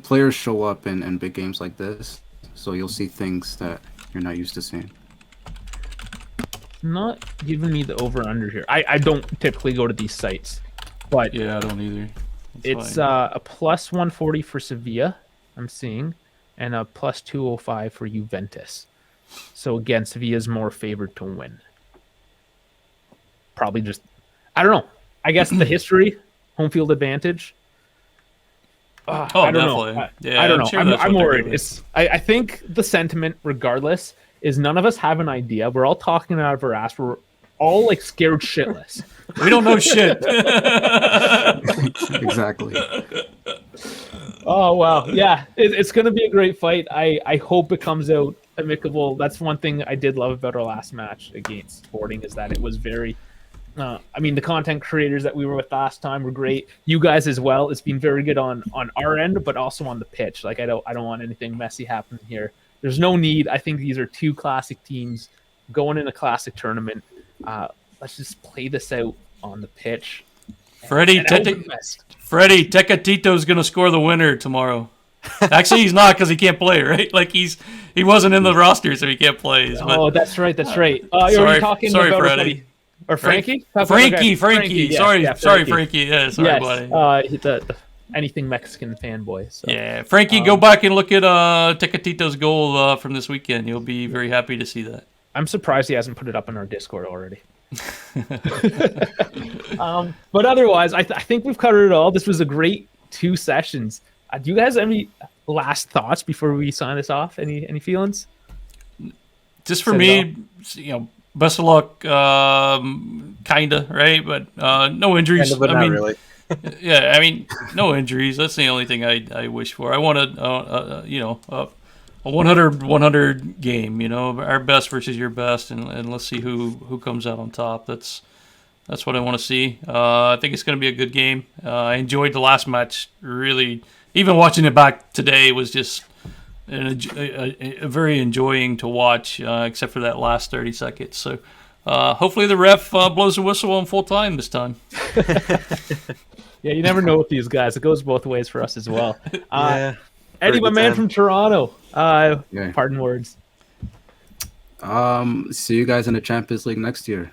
players show up in big games like this, so you'll see things that you're not used to seeing. Not giving me the over-under here. I don't typically go to these sites, but Yeah, I don't either. That's it's fine. a plus 140 for Sevilla, I'm seeing, and a plus 205 for Juventus. So again, Sevilla's more favored to win. Probably just, I don't know. I guess the history, home field advantage. I don't definitely. know. Yeah, I don't I'm know. sure that's I'm what they're worried. doing. I think the sentiment, regardless, is none of us have an idea. We're all talking out of our ass. We're all like scared shitless. We don't know shit. Exactly. Oh wow, yeah, it's gonna be a great fight. I hope it comes out amicable. That's one thing I did love about our last match against Sporting is that it was very. I mean, the content creators that we were with last time were great. You guys as well. It's been very good on our end, but also on the pitch. Like I don't want anything messy happening here. There's no need. I think these are two classic teams going in a classic tournament. Let's just play this out on the pitch. Freddie Tecatito's going to score the winner tomorrow. Actually, he's not because he can't play, right? Like he wasn't in the roster, so he can't play. Oh, that's right. Sorry, about Freddie. Or Frankie? Frankie. Yes, Sorry, Frankie. Yeah, sorry, buddy. Anything Mexican fanboy. So. Yeah, Frankie, go back and look at Tecatito's goal from this weekend. You'll be very happy to see that. I'm surprised he hasn't put it up in our Discord already. But otherwise, I think we've covered it all. This was a great 2 sessions. Do you guys have any last thoughts before we sign this off? Any feelings? Just for me, best of luck, kinda, right? But no injuries. Kind of, but not really. Yeah, I mean, no injuries. That's the only thing I wish for. I want a 100 game. Our best versus your best, and let's see who comes out on top. That's what I want to see. I think it's going to be a good game. I enjoyed the last match. Really, even watching it back today was just a very enjoying to watch, except for that last 30 seconds. So hopefully the ref blows the whistle on full time this time. Yeah, you never know with these guys. It goes both ways for us as well. Yeah. Eddie, my man from Toronto. Pardon words. See you guys in the Champions League next year.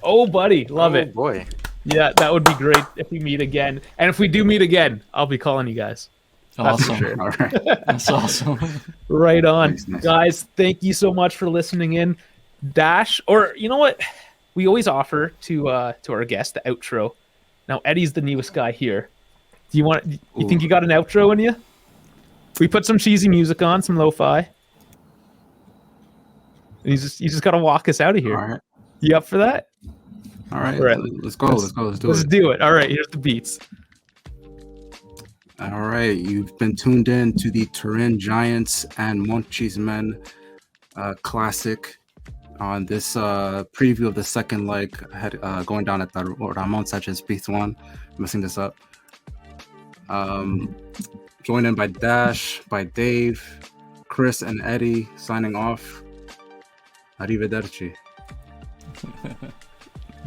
Oh, buddy. Love it. Boy. Yeah, that would be great if we meet again. And if we do meet again, I'll be calling you guys. Awesome. Sure. All right. That's awesome. Right on. Nice. Guys, thank you so much for listening in. Dash, or you know what? We always offer to our guest the outro. Now, Eddie's the newest guy here. Do you think you got an outro in you? We put some cheesy music on, some lo-fi. And you just got to walk us out of here. All right. You up for that? All right. Right. Let's go. Let's do Let's it. do it. All right, here's the beats. All right. You've been tuned in to the Turin Giants and Monchi's Men classic on this preview of the second leg going down at the Ramon Sanchez Pizjuan. Messing this up. Joined in by Dash, by Dave, Chris, and Eddie signing off. Arrivederci.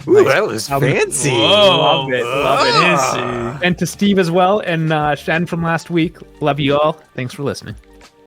Ooh, that was fancy. Whoa, Love it. fancy. And to Steve as well, and Shen from last week. Love you all. Thanks for listening.